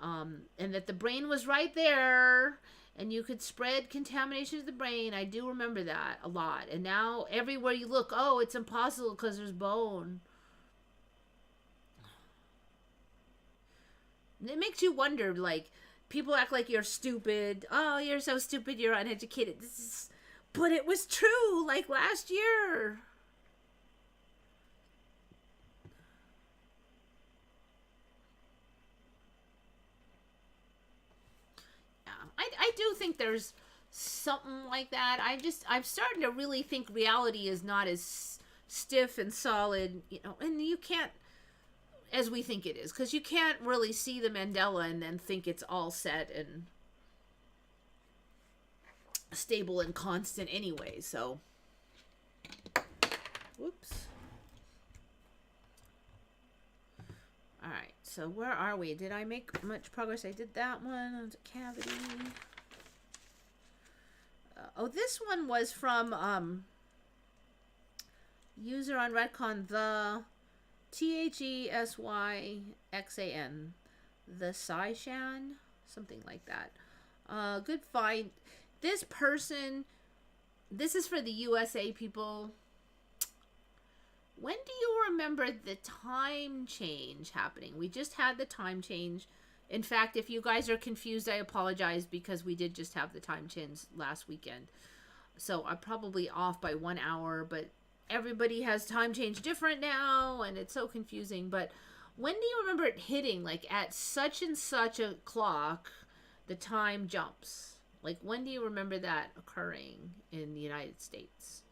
that the brain was right there, and you could spread contamination to the brain. I do remember that a lot. And now everywhere you look, oh, it's impossible because there's bone. It makes you wonder, like, people act like you're stupid. Oh, you're so stupid, you're uneducated. But it was true, like last year. Yeah, I do think there's something like that. I'm starting to really think reality is not as stiff and solid, you know, and you can't, as we think it is, because you can't really see the Mandela and then think it's all set and stable and constant anyway, so whoops. All right, so where are we? Did I make much progress? I did that one on the cavity. Oh, this one was from user on Redcon, the THESYXAN, the Saishan, something like that. Good find. This person, this is for the USA people. When do you remember the time change happening? We just had the time change. In fact, if you guys are confused, I apologize, because we did just have the time change last weekend. So I'm probably off by 1 hour, but everybody has time change different now, and it's so confusing. But when do you remember it hitting? Like at such and such a clock, the time jumps. Like, when do you remember that occurring in the United States?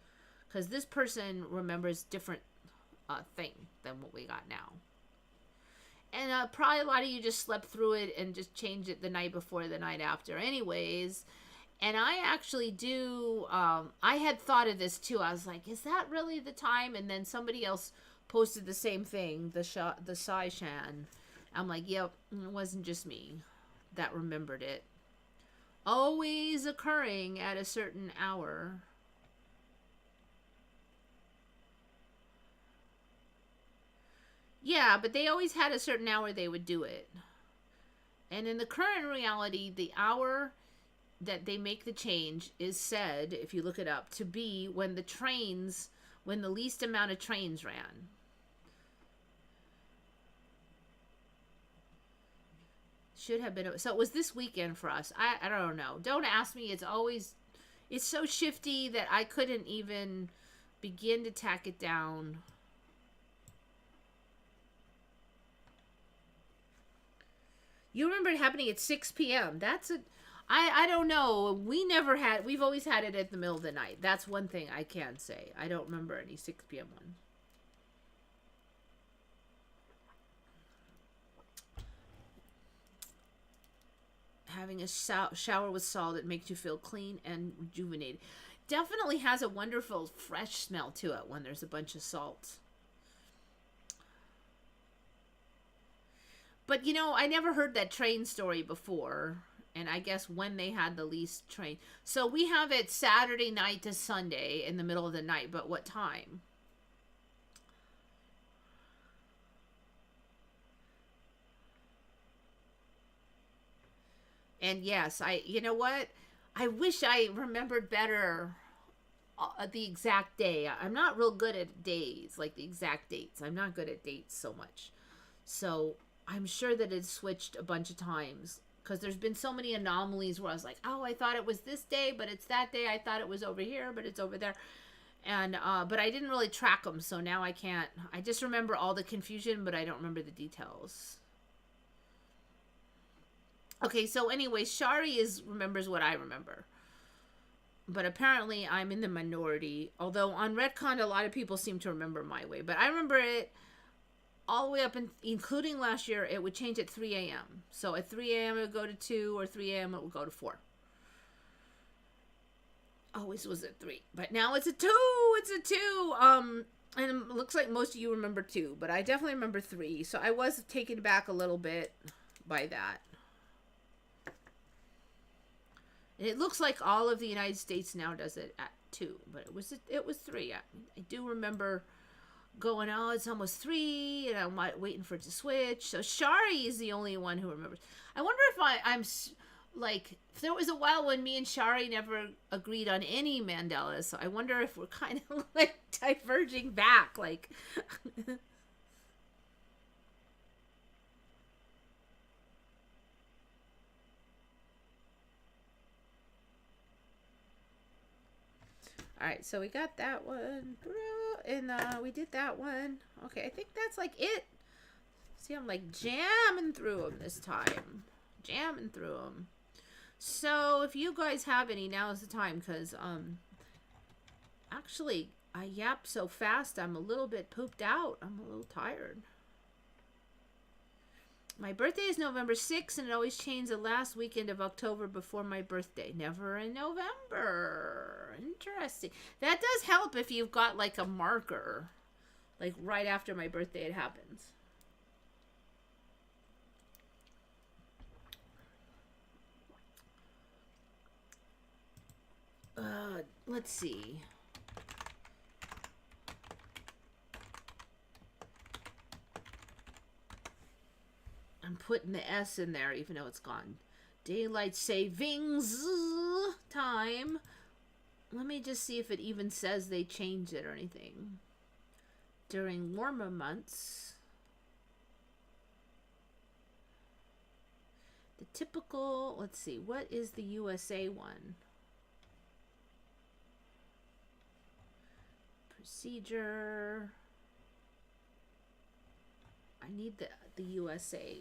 Because this person remembers different thing than what we got now. And probably a lot of you just slept through it and just changed it the night before, the night after anyways. And I actually do, I had thought of this too. I was like, is that really the time? And then somebody else posted the same thing, the Saishan. I'm like, yep, it wasn't just me that remembered it. Always occurring at a certain hour. Yeah, but they always had a certain hour they would do it. And in the current reality, the hour that they make the change is said, if you look it up, to be when the least amount of trains ran. Should have been, so it was this weekend for us. I don't know. Don't ask me. It's so shifty that I couldn't even begin to tack it down. You remember it happening at 6 p.m. I don't know. We've always had it at the middle of the night. That's one thing I can say. I don't remember any 6 p.m. ones. Having a shower with salt, it makes you feel clean and rejuvenated. Definitely has a wonderful fresh smell to it when there's a bunch of salt. But you know, I never heard that train story before. And I guess when they had the least train. So we have it Saturday night to Sunday in the middle of the night. But what time? And yes, you know what? I wish I remembered better the exact day. I'm not real good at days, like the exact dates. I'm not good at dates so much. So I'm sure that it switched a bunch of times. Because there's been so many anomalies where I was like, oh, I thought it was this day, but it's that day. I thought it was over here, but it's over there. And, but I didn't really track them, so now I can't. I just remember all the confusion, but I don't remember the details. Okay, so anyway, Shari remembers what I remember. But apparently I'm in the minority. Although on Redcon, a lot of people seem to remember my way. But I remember it all the way up, including last year, it would change at 3 a.m. So at 3 a.m. it would go to 2, or 3 a.m. it would go to 4. Always was at 3. But now it's a 2! It's a 2! And it looks like most of you remember 2, but I definitely remember 3. So I was taken back a little bit by that. And it looks like all of the United States now does it at 2, but it was 3. I do remember going, oh, it's almost 3, and I'm waiting for it to switch. So Shari is the only one who remembers. I wonder if I'm like, if there was a while when me and Shari never agreed on any Mandela, so I wonder if we're kind of like diverging back, like. All right, so we got that one, and we did that one. Okay, I think that's like it. See, I'm like jamming through them this time. Jamming through them. So if you guys have any, now is the time, because actually I yap so fast I'm a little bit pooped out. I'm a little tired. My birthday is November 6th, and it always changes the last weekend of October before my birthday. Never in November. Interesting. That does help if you've got like a marker. Like right after my birthday it happens. Let's see. I'm putting the S in there even though it's gone. Daylight savings time. Let me just see if it even says they changed it or anything. During warmer months. The typical, let's see, what is the USA one? Procedure. I need the USA.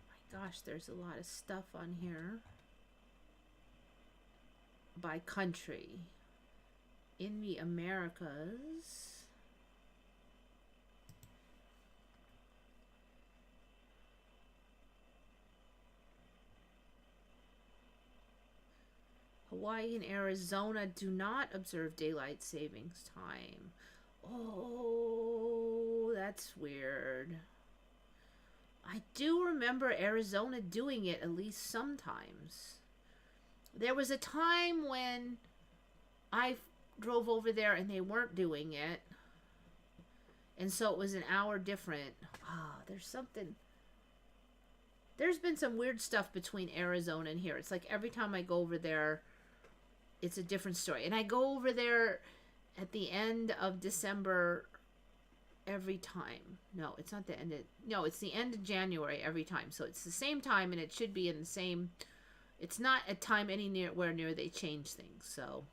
My gosh, there's a lot of stuff on here. By country. In the Americas. Hawaii and Arizona do not observe daylight savings time. Oh, that's weird. I do remember Arizona doing it at least sometimes. There was a time when I drove over there and they weren't doing it. And so it was an hour different. Ah, there's something. There's been some weird stuff between Arizona and here. It's like every time I go over there, it's a different story. And I go over there at the end of December every time. No, it's not the end of... No, it's the end of January every time. So it's the same time, and it should be in the same... It's not a time anywhere near they change things, so...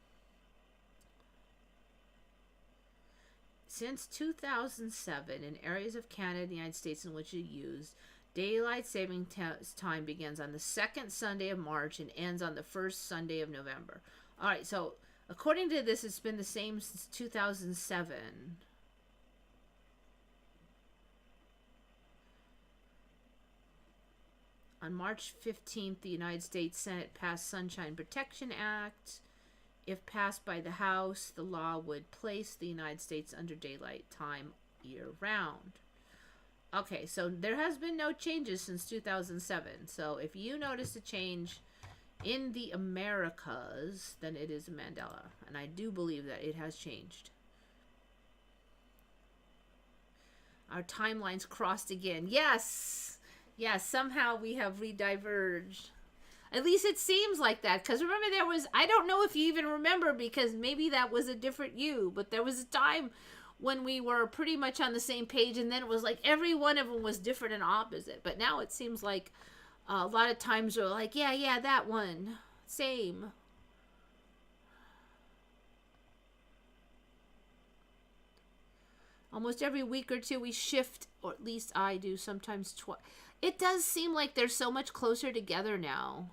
Since 2007, in areas of Canada and the United States in which it used, Daylight saving time begins on the second Sunday of March and ends on the first Sunday of November. All right, so according to this, it's been the same since 2007. On March 15th, the United States Senate passed Sunshine Protection Act. If passed by the House, the law would place the United States under daylight time year-round. Okay, so there has been no changes since 2007. So if you notice a change in the Americas, then it is Mandela. And I do believe that it has changed. Our timelines crossed again. Yes! Yes, somehow we have rediverged. At least it seems like that. Because remember there was, I don't know if you even remember because maybe that was a different you. But there was a time when we were pretty much on the same page. And then it was like every one of them was different and opposite. But now it seems like a lot of times we're like, yeah, that one. Same. Almost every week or two we shift, or at least I do, sometimes twice. It does seem like they're so much closer together now.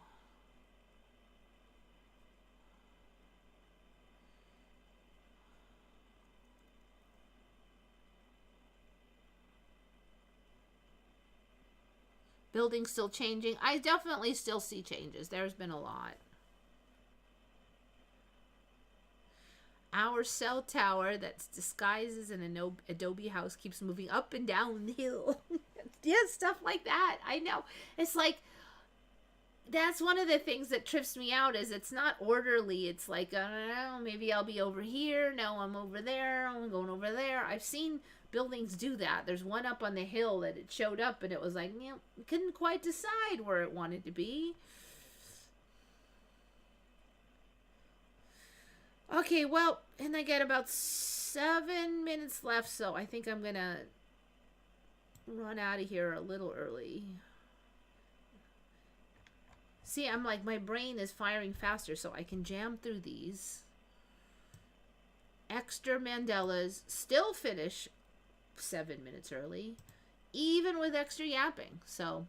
Buildings still changing. I definitely still see changes. There's been a lot. Our cell tower that disguises an adobe house keeps moving up and down the hill. Yeah, stuff like that. I know. It's like, that's one of the things that trips me out is it's not orderly. It's like, I don't know, maybe I'll be over here. No, I'm over there. I'm going over there. I've seen buildings do that. There's one up on the hill that it showed up and it was like, you know, couldn't quite decide where it wanted to be. Okay, well, and I got about 7 minutes left, so I think I'm going to run out of here a little early. See, I'm like, my brain is firing faster, so I can jam through these. Extra Mandelas, still finish 7 minutes early, even with extra yapping. So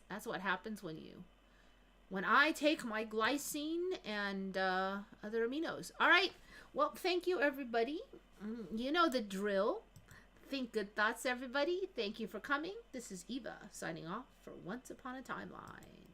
that's what happens when I take my glycine and other aminos. All right. Well, thank you, everybody. You know the drill. Think good thoughts, everybody. Thank you for coming. This is Eva signing off for Once Upon a Timeline.